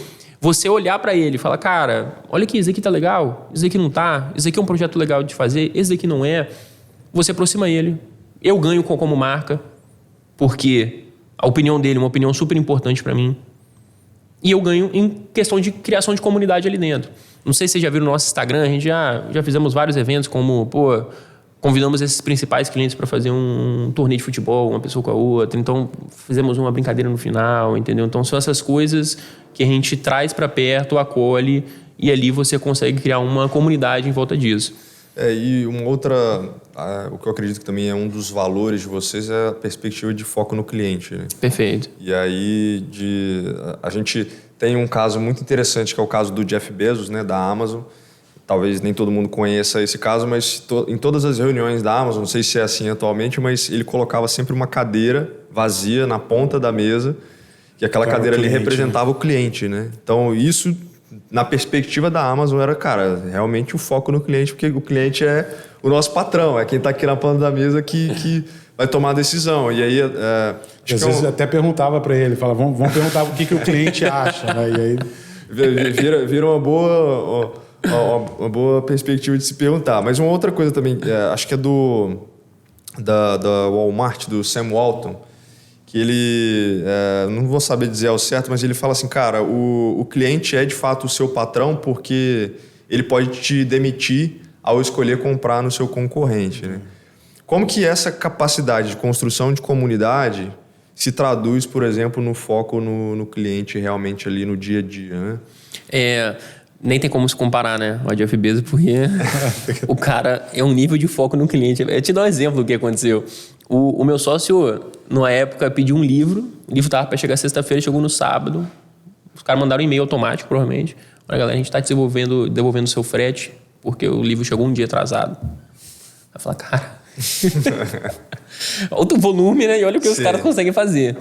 você olhar para ele e falar, cara, olha aqui, isso aqui tá legal, isso aqui não tá, isso aqui é um projeto legal de fazer, esse aqui não é. Você aproxima ele. Eu ganho como marca, porque a opinião dele é uma opinião super importante para mim. E eu ganho em questão de criação de comunidade ali dentro. Não sei se vocês já viram no nosso Instagram, a gente já fizemos vários eventos como, convidamos esses principais clientes para fazer um torneio de futebol, uma pessoa com a outra. Então, fizemos uma brincadeira no final, entendeu? Então, são essas coisas que a gente traz para perto, acolhe, e ali você consegue criar uma comunidade em volta disso. E uma outra, o que eu acredito que também é um dos valores de vocês é a perspectiva de foco no cliente, né? Perfeito. E aí, a gente tem um caso muito interessante, que é o caso do Jeff Bezos, né, da Amazon. Talvez nem todo mundo conheça esse caso, mas em todas as reuniões da Amazon, não sei se é assim atualmente, mas ele colocava sempre uma cadeira vazia na ponta da mesa, e aquela cadeira ali representava o cliente, né? Então, isso, na perspectiva da Amazon, era, cara, realmente o foco no cliente, porque o cliente é o nosso patrão, é quem está aqui na ponta da mesa que vai tomar a decisão. E aí... às vezes até perguntava para ele, falava, vamos perguntar o que o cliente acha, né? E aí... Vira uma boa perspectiva de se perguntar. Mas uma outra coisa também, acho que é da Walmart, do Sam Walton, que ele, não vou saber dizer ao certo, mas ele fala assim, cara, o cliente é de fato o seu patrão porque ele pode te demitir ao escolher comprar no seu concorrente, né? Como que essa capacidade de construção de comunidade se traduz, por exemplo, no foco no cliente realmente ali no dia a dia, né? Nem tem como se comparar, né? O Jeff Bezos, porque o cara é um nível de foco no cliente. Eu te dar um exemplo do que aconteceu. O meu sócio, na época, pediu um livro. O livro estava para chegar sexta-feira, chegou no sábado. Os caras mandaram um e-mail automático, provavelmente. Olha, galera, a gente está devolvendo o seu frete, porque o livro chegou um dia atrasado. Aí fala, cara... Olha o volume, né? E olha o que os caras conseguem fazer.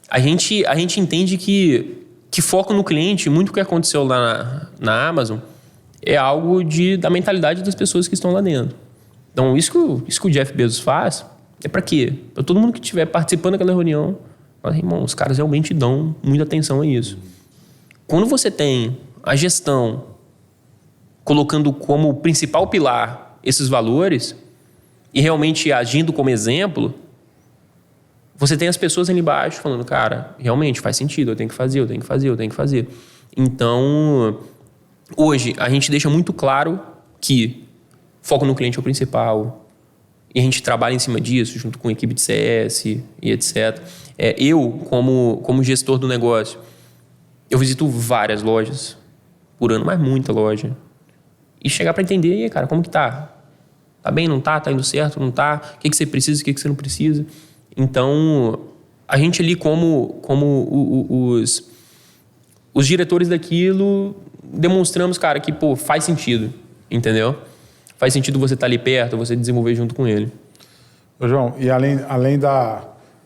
A gente entende que foco no cliente, muito o que aconteceu lá na Amazon, é algo da mentalidade das pessoas que estão lá dentro. Então, isso que o Jeff Bezos faz é para quê? Para todo mundo que estiver participando daquela reunião, fala, irmão, os caras realmente dão muita atenção a isso. Quando você tem a gestão colocando como principal pilar esses valores e realmente agindo como exemplo, você tem as pessoas ali embaixo falando, cara, realmente faz sentido, eu tenho que fazer. Então, hoje, a gente deixa muito claro que foco no cliente é o principal e a gente trabalha em cima disso, junto com a equipe de CS e etc. Eu, como gestor do negócio, eu visito várias lojas por ano, mas muita loja. E chegar para entender, e aí, cara, como que tá? Tá bem, não tá? Tá indo certo, não tá? O que você precisa, o que você não precisa? Então, a gente ali como os diretores daquilo, demonstramos, cara, que, faz sentido. entendeu? Faz sentido você estar ali perto, você desenvolver junto com ele. Ô, João, e além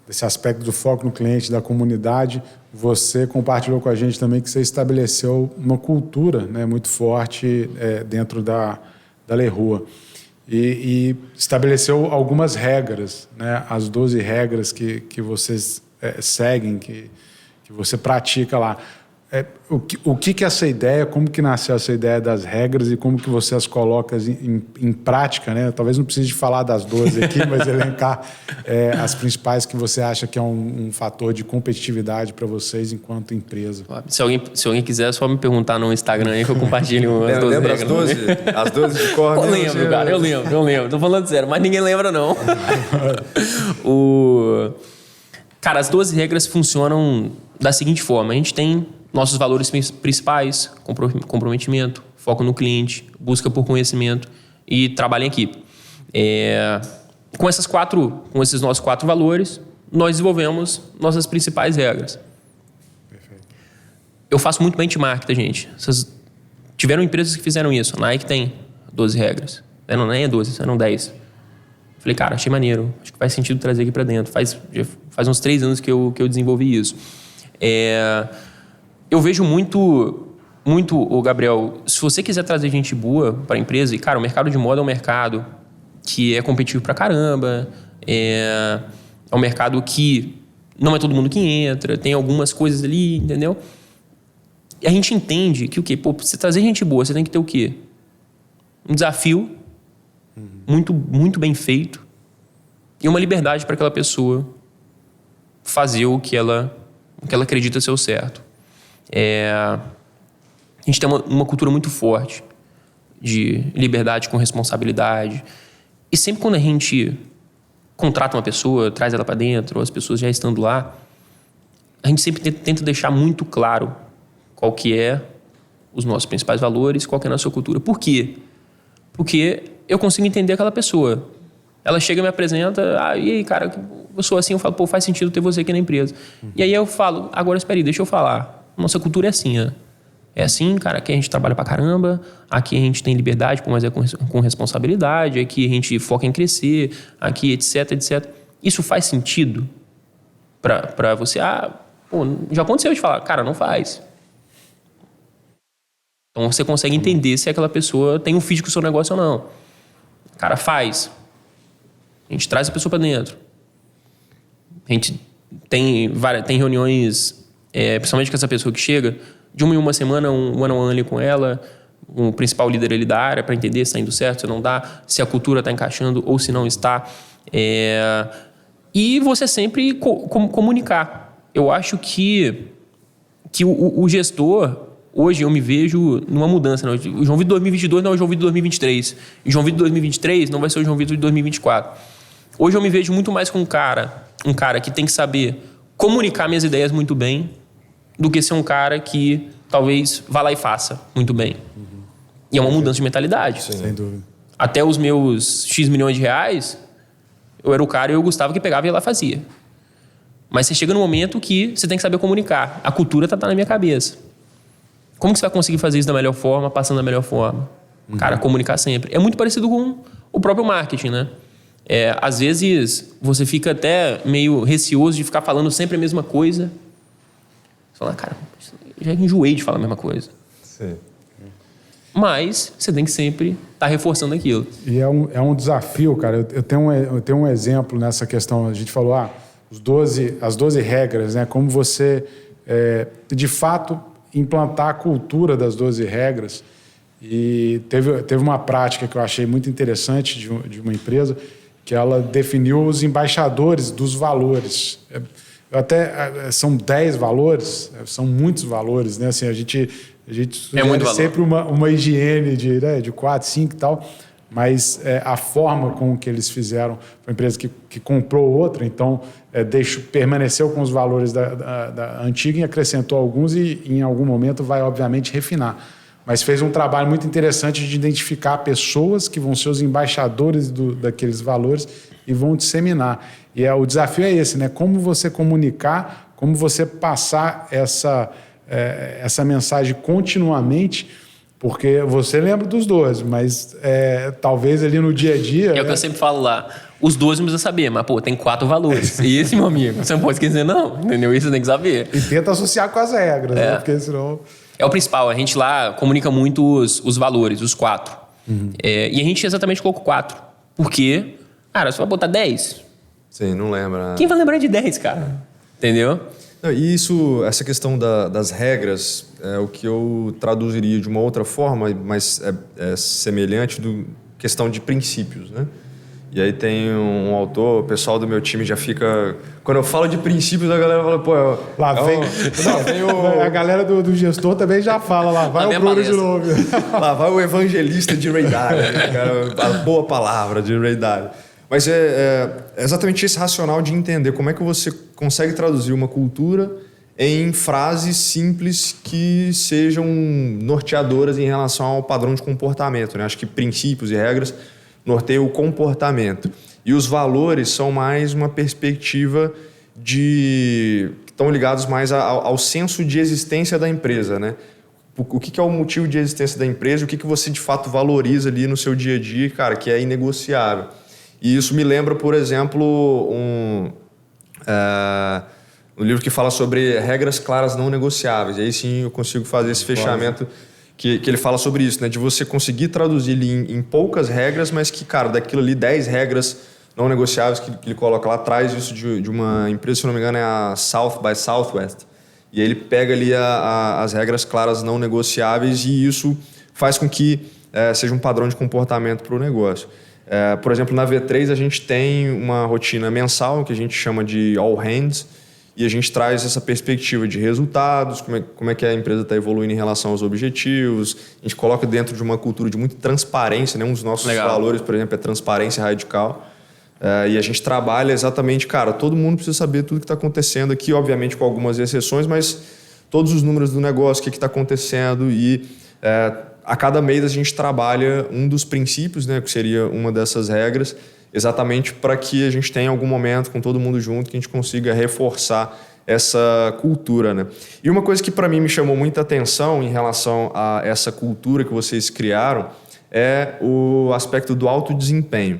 desse aspecto do foco no cliente, da comunidade, você compartilhou com a gente também que você estabeleceu uma cultura, né, muito forte dentro da Leroy. E estabeleceu algumas regras, né, as 12 regras que vocês seguem, que você pratica lá. O que é essa ideia, como que nasceu essa ideia das regras e como que você as coloca em prática, né? Talvez não precise de falar das 12 aqui, mas elencar as principais que você acha que é um fator de competitividade para vocês enquanto empresa. Se alguém quiser, é só me perguntar no Instagram aí que eu compartilho as 12 lembra regras. as 12 de cor? Eu lembro, cara, eu lembro. Tô falando sério, mas ninguém lembra, não. Cara, as 12 regras funcionam da seguinte forma. A gente tem nossos valores principais: comprometimento, foco no cliente, busca por conhecimento e trabalho em equipe. Com esses nossos 4 valores, nós desenvolvemos nossas principais regras. Perfeito. Eu faço muito benchmark, gente. Vocês tiveram empresas que fizeram isso. A Nike tem 12 regras. Não, nem é 12, eram 10. Falei, cara, achei maneiro. Acho que faz sentido trazer aqui para dentro. Faz uns 3 anos que eu desenvolvi isso. Eu vejo muito, Gabriel, se você quiser trazer gente boa para a empresa, e, cara, o mercado de moda é um mercado que é competitivo pra caramba, é um mercado que não é todo mundo que entra, tem algumas coisas ali, entendeu? E a gente entende que o quê? Pô, pra você trazer gente boa, você tem que ter o quê? Um desafio muito, muito bem feito e uma liberdade para aquela pessoa fazer o que ela acredita ser o certo. A gente tem uma cultura muito forte de liberdade com responsabilidade. E sempre quando a gente contrata uma pessoa, traz ela para dentro, ou as pessoas já estando lá, a gente sempre tenta deixar muito claro qual que é os nossos principais valores, qual que é a nossa cultura. Por quê? Porque eu consigo entender aquela pessoa. Ela chega e me apresenta, e aí, cara, eu sou assim, eu falo, pô, faz sentido ter você aqui na empresa. E aí eu falo, agora espera aí, deixa eu falar. Nossa cultura é assim, né? É assim, cara, aqui a gente trabalha pra caramba, aqui a gente tem liberdade, mas é com responsabilidade, aqui a gente foca em crescer, aqui etc, etc. Isso faz sentido pra você? Pô, já aconteceu de falar, cara, não faz. Então você consegue entender se aquela pessoa tem um fit com o seu negócio ou não. Cara, faz. A gente traz a pessoa pra dentro. A gente tem reuniões, principalmente com essa pessoa que chega, de uma em uma semana, um one-on-one ali com ela, o principal líder ali da área, para entender se está indo certo, se não dá, se a cultura está encaixando ou se não está. E você sempre comunicar. Eu acho que o gestor, hoje eu me vejo numa mudança. Né? O João Vitor de 2022 não é o João Vitor de 2023. E o João Vitor de 2023 não vai ser o João Vitor de 2024. Hoje eu me vejo muito mais com um cara que tem que saber comunicar minhas ideias muito bem, do que ser um cara que talvez vá lá e faça muito bem. Uhum. E é uma mudança de mentalidade. Sim, sem dúvida. Até os meus X milhões de reais, eu era o cara e eu gostava que pegava e ia lá e fazia. Mas você chega num momento que você tem que saber comunicar. A cultura tá na minha cabeça. Como que você vai conseguir fazer isso da melhor forma, passando da melhor forma? Uhum. Cara, comunicar sempre. É muito parecido com o próprio marketing, né? Às vezes, você fica até meio receoso de ficar falando sempre a mesma coisa. Falar, cara, já enjoei de falar a mesma coisa. Sim. Mas você tem que sempre estar reforçando aquilo. E é um desafio, cara. Eu tenho um exemplo nessa questão. A gente falou, as 12 regras, né? Como você, de fato, implantar a cultura das 12 regras. E teve uma prática que eu achei muito interessante de uma empresa, que ela definiu os embaixadores dos valores. São 10 valores, são muitos valores, né? Assim, a gente sugere sempre uma higiene de 4, 5 e tal, mas a forma com que eles fizeram, foi uma empresa que comprou outra, então permaneceu com os valores da antiga e acrescentou alguns e em algum momento vai, obviamente, refinar. Mas fez um trabalho muito interessante de identificar pessoas que vão ser os embaixadores daqueles valores e vão disseminar. E o desafio é esse, né? Como você comunicar, como você passar essa mensagem continuamente Porque você lembra dos 12, mas talvez ali no dia a dia... É o que eu sempre falo lá. Os 12 não precisa saber, mas, pô, tem 4 valores. E esse, meu amigo, você não pode esquecer, não. Entendeu? Isso você tem que saber. E tenta associar com as regras, né? Porque senão... É o principal. A gente lá comunica muito os valores, os 4. E a gente exatamente colocou 4. Porque, cara, você vai botar 10? Sim, não lembra. Quem vai lembrar de 10, cara? Entendeu? E isso, essa questão das regras, é o que eu traduziria de uma outra forma, mas é semelhante do questão de princípios, né? E aí tem um autor, o pessoal do meu time já fica... Quando eu falo de princípios, a galera fala, pô... Lá vem... A galera do gestor também já fala, lá vai o Bruno de novo. Lá vai o evangelista de Ray Dalio, né, cara? A boa palavra de Ray Dalio. Mas é exatamente esse racional de entender como é que você consegue traduzir uma cultura em frases simples que sejam norteadoras em relação ao padrão de comportamento, né? Acho que princípios e regras norteiam o comportamento. E os valores são mais uma perspectiva que estão ligados mais ao senso de existência da empresa, né? O que é o motivo de existência da empresa, o que você de fato valoriza ali no seu dia a dia, cara, que é inegociável. E isso me lembra, por exemplo, um livro que fala sobre regras claras não negociáveis. E aí sim eu consigo fazer esse fechamento que ele fala sobre isso, né? De você conseguir traduzir ele em poucas regras, mas que, cara, daquilo ali 10 regras não negociáveis que ele coloca lá atrás, isso de uma empresa, se não me engano, é a South by Southwest. E aí ele pega ali as regras claras não negociáveis e isso faz com que seja um padrão de comportamento para o negócio. Por exemplo, na V3 a gente tem uma rotina mensal que a gente chama de All Hands e a gente traz essa perspectiva de resultados, como é que a empresa está evoluindo em relação aos objetivos. A gente coloca dentro de uma cultura de muita transparência, né? Um dos nossos valores, por exemplo, é transparência radical. E a gente trabalha exatamente, cara, todo mundo precisa saber tudo que está acontecendo aqui, obviamente com algumas exceções, mas todos os números do negócio, o que está acontecendo e... a cada mês a gente trabalha um dos princípios, né, que seria uma dessas regras, exatamente para que a gente tenha algum momento com todo mundo junto que a gente consiga reforçar essa cultura, né? E uma coisa que para mim me chamou muita atenção em relação a essa cultura que vocês criaram é o aspecto do alto desempenho.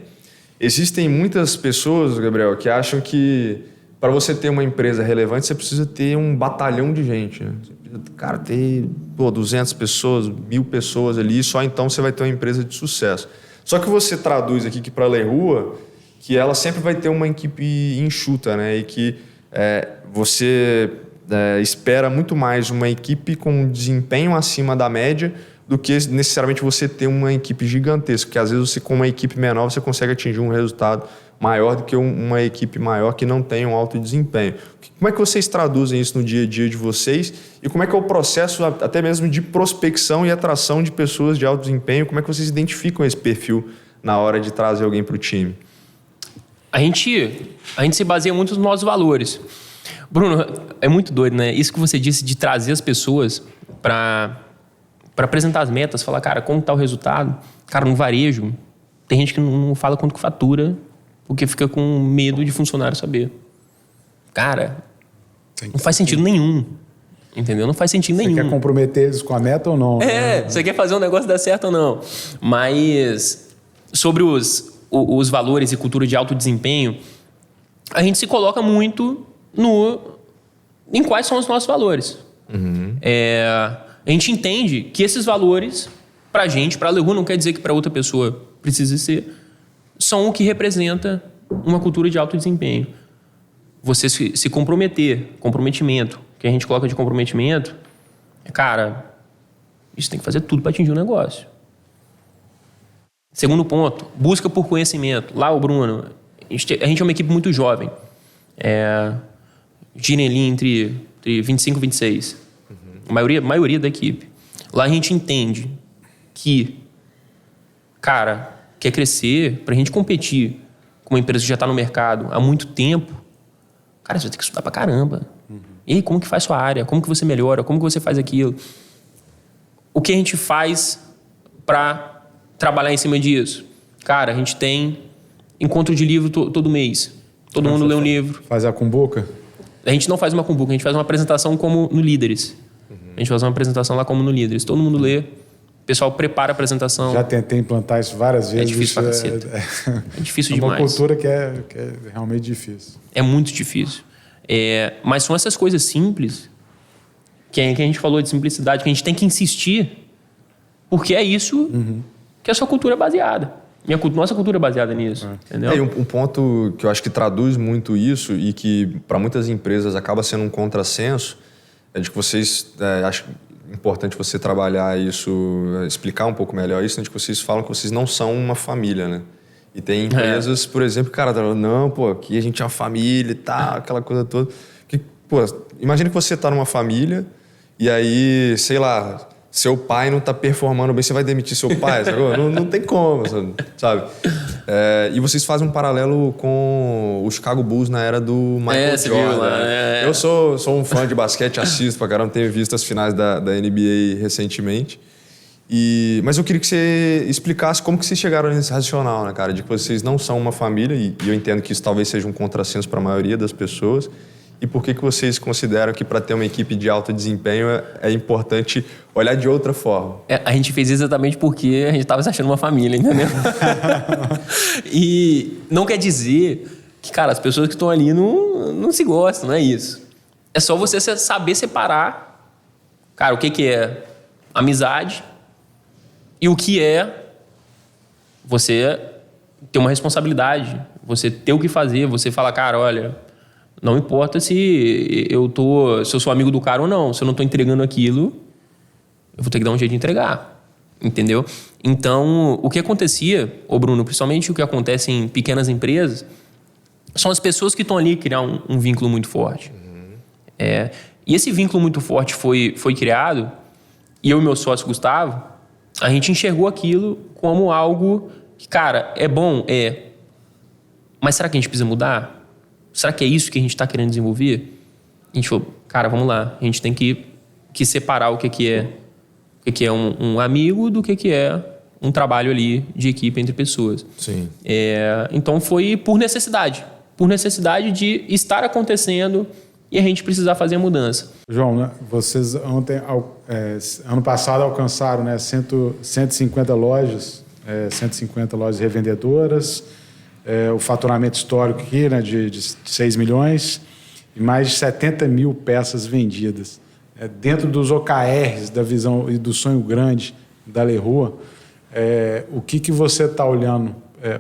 Existem muitas pessoas, Gabriel, que acham que para você ter uma empresa relevante você precisa ter um batalhão de gente, né? Cara, ter 200 pessoas, 1.000 pessoas ali, só então você vai ter uma empresa de sucesso. Só que você traduz aqui que para a Leroy, que ela sempre vai ter uma equipe enxuta, né? E que você espera muito mais uma equipe com desempenho acima da média do que necessariamente você ter uma equipe gigantesca, porque às vezes você com uma equipe menor você consegue atingir um resultado maior do que uma equipe maior que não tem um alto desempenho. Como é que vocês traduzem isso no dia a dia de vocês e como é que é o processo até mesmo de prospecção e atração de pessoas de alto desempenho? Como é que vocês identificam esse perfil na hora de trazer alguém para o time? A gente se baseia muito nos nossos valores. Bruno, é muito doido, né? Isso que você disse de trazer as pessoas para apresentar as metas, falar, cara, como está o resultado? Cara, no varejo, tem gente que não fala quanto que fatura, porque fica com medo de funcionário saber. Cara, não faz sentido nenhum. Entendeu? Não faz sentido nenhum. Você quer comprometer eles com a meta ou não? Você quer fazer um negócio dar certo ou não. Mas sobre os valores e cultura de alto desempenho, a gente se coloca muito em quais são os nossos valores. A gente entende que esses valores, pra gente, pra Leroy, não quer dizer que pra outra pessoa precise ser, são o que representa uma cultura de alto desempenho. Você se comprometer, comprometimento, que a gente coloca de comprometimento, cara, isso tem que fazer tudo para atingir o negócio. Segundo ponto, busca por conhecimento. Lá o Bruno, a gente é uma equipe muito jovem. Gira ali entre 25 e 26. A maioria da equipe. Lá a gente entende que, cara, quer crescer, pra gente competir com uma empresa que já está no mercado há muito tempo, cara, você vai ter que estudar pra caramba. E aí, como que faz sua área? Como que você melhora? Como que você faz aquilo? O que a gente faz para trabalhar em cima disso? Cara, a gente tem encontro de livro todo mês. Todo mundo lê um livro. Faz a cumbuca? A gente não faz uma cumbuca, a gente faz uma apresentação como no Líderes. A gente faz uma apresentação lá como no Líderes. Todo mundo lê. O pessoal prepara a apresentação. Já tentei implantar isso várias vezes. É difícil pra caceta. É difícil demais. É uma cultura que é realmente difícil. É muito difícil. Mas são essas coisas simples que a gente falou de simplicidade, que a gente tem que insistir, porque é isso que a sua cultura é baseada. Nossa cultura é baseada nisso. Entendeu? E um ponto que eu acho que traduz muito isso e que para muitas empresas acaba sendo um contrassenso é de que vocês, acho importante você trabalhar isso, explicar um pouco melhor isso, né, de que vocês falam que vocês não são uma família, né? E tem empresas, por exemplo, cara, não, pô, aqui a gente é uma família e tal, aquela coisa toda. Que, pô, imagina que você tá numa família e aí, sei lá, seu pai não tá performando bem, você vai demitir seu pai, não tem como, sabe? E vocês fazem um paralelo com o Chicago Bulls na era do Michael Jordan. Eu sou um fã de basquete, assisto pra caramba, tenho visto as finais da NBA recentemente. Mas eu queria que você explicasse como que vocês chegaram nesse racional, né, cara? De que vocês não são uma família, e eu entendo que isso talvez seja um contrassenso para a maioria das pessoas. E por que vocês consideram que para ter uma equipe de alto desempenho é importante olhar de outra forma? A gente fez exatamente porque a gente estava se achando uma família, entendeu? E não quer dizer que, cara, as pessoas que estão ali não se gostam, não é isso. É só você saber separar, cara, o que é amizade e o que é você ter uma responsabilidade, você ter o que fazer, você falar, cara, olha, não importa se eu sou amigo do cara ou não, se eu não estou entregando aquilo, eu vou ter que dar um jeito de entregar, entendeu? Então, o que acontecia, Bruno, principalmente o que acontece em pequenas empresas, são as pessoas que estão ali criar um vínculo muito forte. E esse vínculo muito forte foi criado, e eu e meu sócio Gustavo, a gente enxergou aquilo como algo que, cara, é bom, mas será que a gente precisa mudar? Será que é isso que a gente está querendo desenvolver? A gente falou, cara, vamos lá, a gente tem que separar o que é um amigo do que é um trabalho ali de equipe entre pessoas. Sim. Então foi por necessidade de estar acontecendo e a gente precisar fazer a mudança. João, né, vocês ano passado alcançaram, né, 150 lojas, 150 lojas revendedoras, o faturamento histórico aqui, né, de 6 milhões e mais de 70 mil peças vendidas. Dentro dos OKRs da visão e do sonho grande da Leroy, o que você está olhando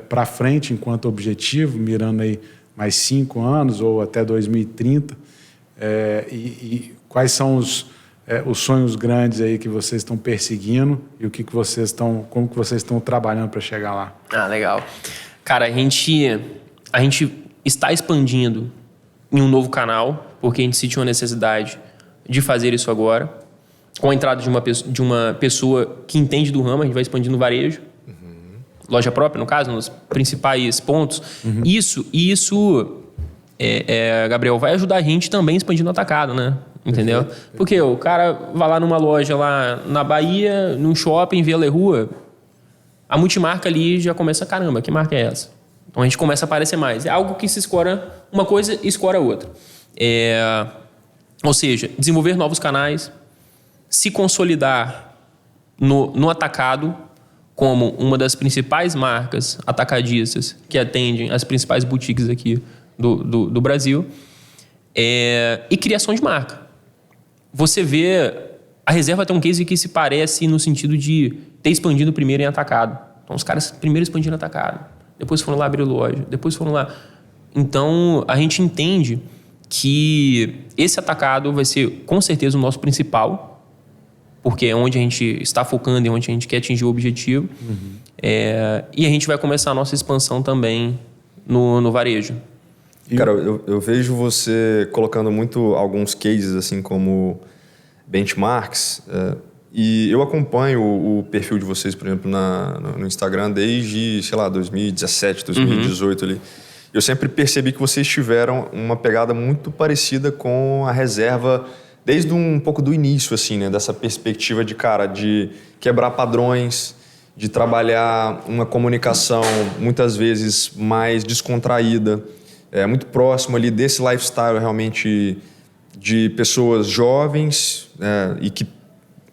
para frente enquanto objetivo, mirando aí mais 5 anos ou até 2030, e quais são os sonhos grandes aí que vocês estão perseguindo e como que vocês estão trabalhando para chegar lá? Ah, legal. Cara, a gente está expandindo em um novo canal, porque a gente sentiu a necessidade de fazer isso agora. Com a entrada de uma pessoa que entende do ramo, a gente vai expandir no varejo. Loja própria, no caso, nos principais pontos. Isso, Gabriel, vai ajudar a gente também a expandir no atacado, né? Entendeu? Porque o cara vai lá numa loja lá na Bahia, num shopping, vê a Leroy, a multimarca ali já começa, caramba, que marca é essa? Então a gente começa a aparecer mais. É algo que se escora uma coisa e escora outra. Ou seja, desenvolver novos canais, se consolidar no atacado como uma das principais marcas atacadistas que atendem as principais boutiques aqui do Brasil, e criação de marca. Você vê, a Reserva tem um case que se parece no sentido de ter expandido primeiro em atacado. Então os caras primeiro expandiram atacado, depois foram lá abrir loja, depois foram lá. Então a gente entende que esse atacado vai ser com certeza o nosso principal, porque é onde a gente está focando, é onde a gente quer atingir o objetivo. E a gente vai começar a nossa expansão também no varejo. Cara, eu vejo você colocando muito alguns cases assim como benchmarks, e eu acompanho o perfil de vocês, por exemplo, no Instagram desde, sei lá, 2017, 2018 ali. Eu sempre percebi que vocês tiveram uma pegada muito parecida com a Reserva desde um pouco do início, assim, né? Dessa perspectiva de quebrar padrões, de trabalhar uma comunicação muitas vezes mais descontraída, muito próximo ali desse lifestyle realmente de pessoas jovens e que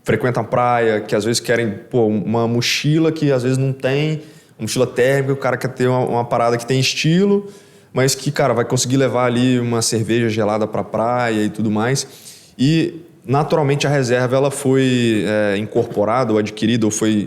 frequentam a praia, que às vezes querem uma mochila que às vezes não tem, uma mochila térmica, o cara quer ter uma parada que tem estilo, mas que, cara, vai conseguir levar ali uma cerveja gelada pra praia e tudo mais. E, naturalmente, a reserva ela foi incorporada ou adquirida ou foi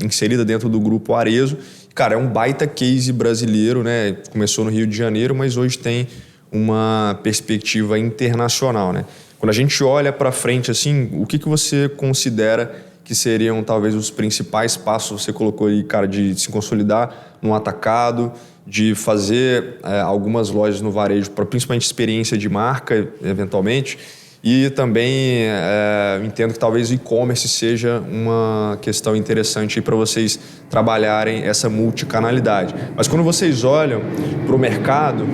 inserida dentro do grupo Arezzo. Cara, é um baita case brasileiro, né? Começou no Rio de Janeiro, mas hoje tem uma perspectiva internacional, né? Quando a gente olha para frente, assim, o que você considera que seriam talvez os principais passos? Você colocou aí, cara, de se consolidar no atacado, de fazer algumas lojas no varejo para principalmente experiência de marca, eventualmente. E também entendo que talvez o e-commerce seja uma questão interessante para vocês trabalharem essa multicanalidade. Mas quando vocês olham para o mercado,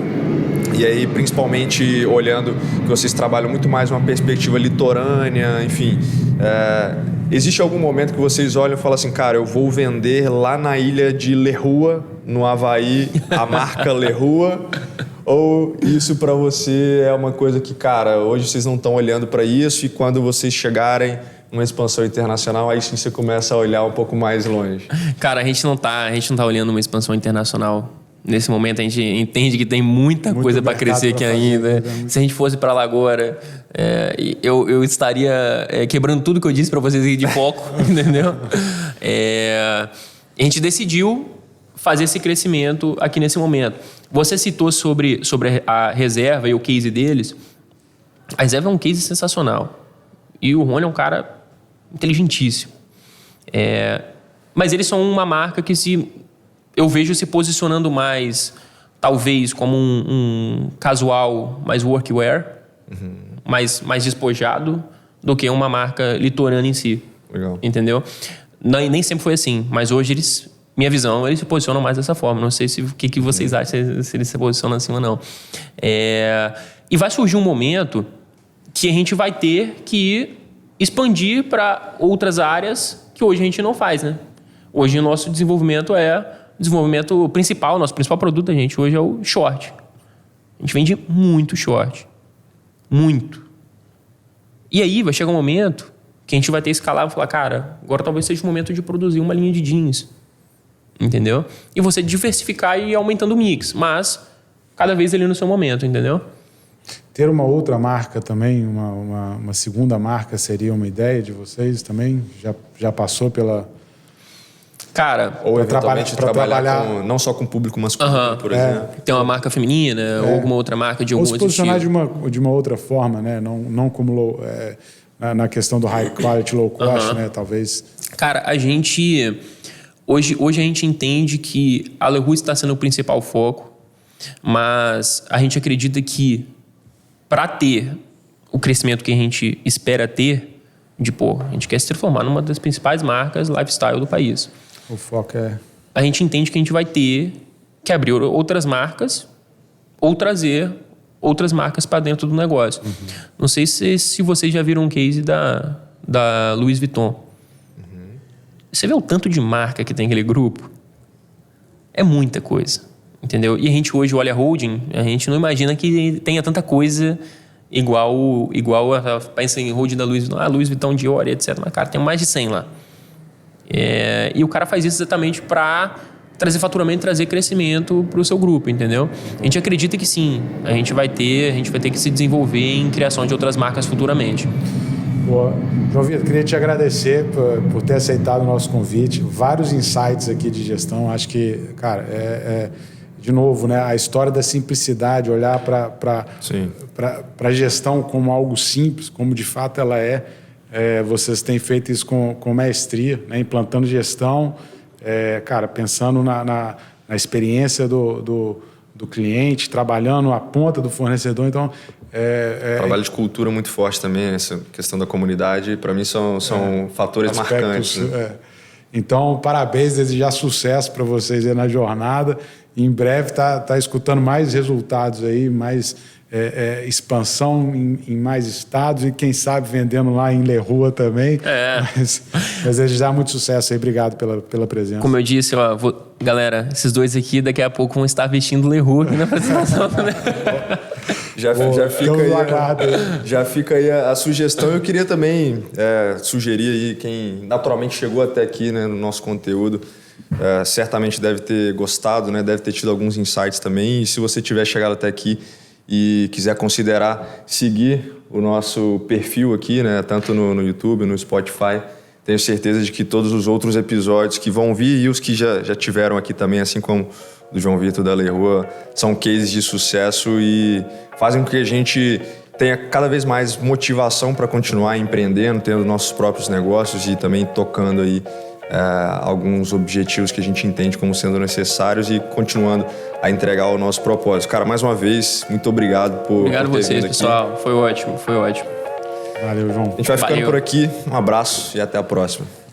e aí principalmente olhando que vocês trabalham muito mais uma perspectiva litorânea, enfim, existe algum momento que vocês olham e falam assim, cara, eu vou vender lá na ilha de Lerroux, no Havaí, a marca Lerroux? Ou isso para você é uma coisa que, cara, hoje vocês não estão olhando para isso e quando vocês chegarem numa expansão internacional, aí sim você começa a olhar um pouco mais longe? Cara, a gente não tá olhando uma expansão internacional. Nesse momento a gente entende que tem muita coisa para crescer aqui ainda. Se a gente fosse para lá agora, eu estaria quebrando tudo que eu disse para vocês aqui de foco, entendeu? A gente decidiu fazer esse crescimento aqui nesse momento. Você citou sobre a reserva e o case deles. A reserva é um case sensacional. E o Rony é um cara inteligentíssimo. Mas eles são uma marca que eu vejo se posicionando mais, talvez, como um casual, mais workwear, mais despojado, do que uma marca litorânea em si. Legal. Entendeu? Nem sempre foi assim, mas hoje minha visão, eles se posicionam mais dessa forma. Não sei o que vocês acham, se eles se posicionam assim ou não. E vai surgir um momento que a gente vai ter que expandir para outras áreas que hoje a gente não faz, né? Hoje o nosso desenvolvimento desenvolvimento principal, nosso principal produto da gente hoje é o short. A gente vende muito short. Muito. E aí vai chegar um momento que a gente vai ter que escalar e falar, cara, agora talvez seja o momento de produzir uma linha de jeans. Entendeu? E você diversificar e ir aumentando o mix, mas cada vez ali no seu momento, entendeu? Ter uma outra marca também, uma segunda marca seria uma ideia de vocês também? Já passou pela... Cara, ou eventualmente trabalhar não só com o público masculino, por exemplo. Tem uma marca feminina ou alguma outra marca de algum outro estilo. Ou se posicionar de uma outra forma, né? Não como na questão do high quality, low cost, né? Talvez. Cara, Hoje a gente entende que a Lerroux está sendo o principal foco, mas a gente acredita que para ter o crescimento que a gente espera ter, a gente quer se transformar numa das principais marcas lifestyle do país. O foco A gente entende que a gente vai ter que abrir outras marcas ou trazer outras marcas para dentro do negócio. Não sei se vocês já viram um case da Louis Vuitton. Você vê o tanto de marca que tem aquele grupo? É muita coisa, entendeu? E a gente hoje olha a holding, a gente não imagina que tenha tanta coisa igual pensa em holding da Louis Vuitton, Louis Vuitton, Dior, etc. Mas, cara, tem mais de 100 lá. E o cara faz isso exatamente para trazer faturamento e trazer crescimento para o seu grupo, entendeu? A gente acredita que sim, a gente vai ter que se desenvolver em criação de outras marcas futuramente. Boa. João Vitor, queria te agradecer por ter aceitado o nosso convite. Vários insights aqui de gestão. Acho que, cara, de novo, né, a história da simplicidade, olhar para a gestão como algo simples, como de fato ela é. Vocês têm feito isso com maestria, né, implantando gestão, cara, pensando na experiência do cliente, trabalhando a ponta do fornecedor. Então, trabalho de cultura muito forte também, essa questão da comunidade, para mim são fatores marcantes. Né? Então, parabéns, desejar sucesso para vocês aí na jornada. Em breve tá escutando mais resultados aí, mais expansão em mais estados e quem sabe vendendo lá em Lerroux também. Mas desejar muito sucesso aí. Obrigado pela presença. Como eu disse, galera, esses dois aqui daqui a pouco vão estar vestindo Lerroux aqui na apresentação, né? Já fica aí a sugestão. Eu queria também sugerir aí quem naturalmente chegou até aqui, né, no nosso conteúdo, certamente deve ter gostado, né, deve ter tido alguns insights também. E se você tiver chegado até aqui e quiser considerar seguir o nosso perfil aqui, né, tanto no YouTube, no Spotify, tenho certeza de que todos os outros episódios que vão vir e os que já tiveram aqui também, assim como do João Vitor da Leroy, são cases de sucesso e fazem com que a gente tenha cada vez mais motivação para continuar empreendendo, tendo nossos próprios negócios e também tocando aí alguns objetivos que a gente entende como sendo necessários e continuando a entregar o nosso propósito. Cara, mais uma vez, muito obrigado por Obrigado ter vocês, vindo pessoal. aqui. Foi ótimo. Valeu, João. A gente vai ficando Valeu. por aqui. Um abraço e até a próxima.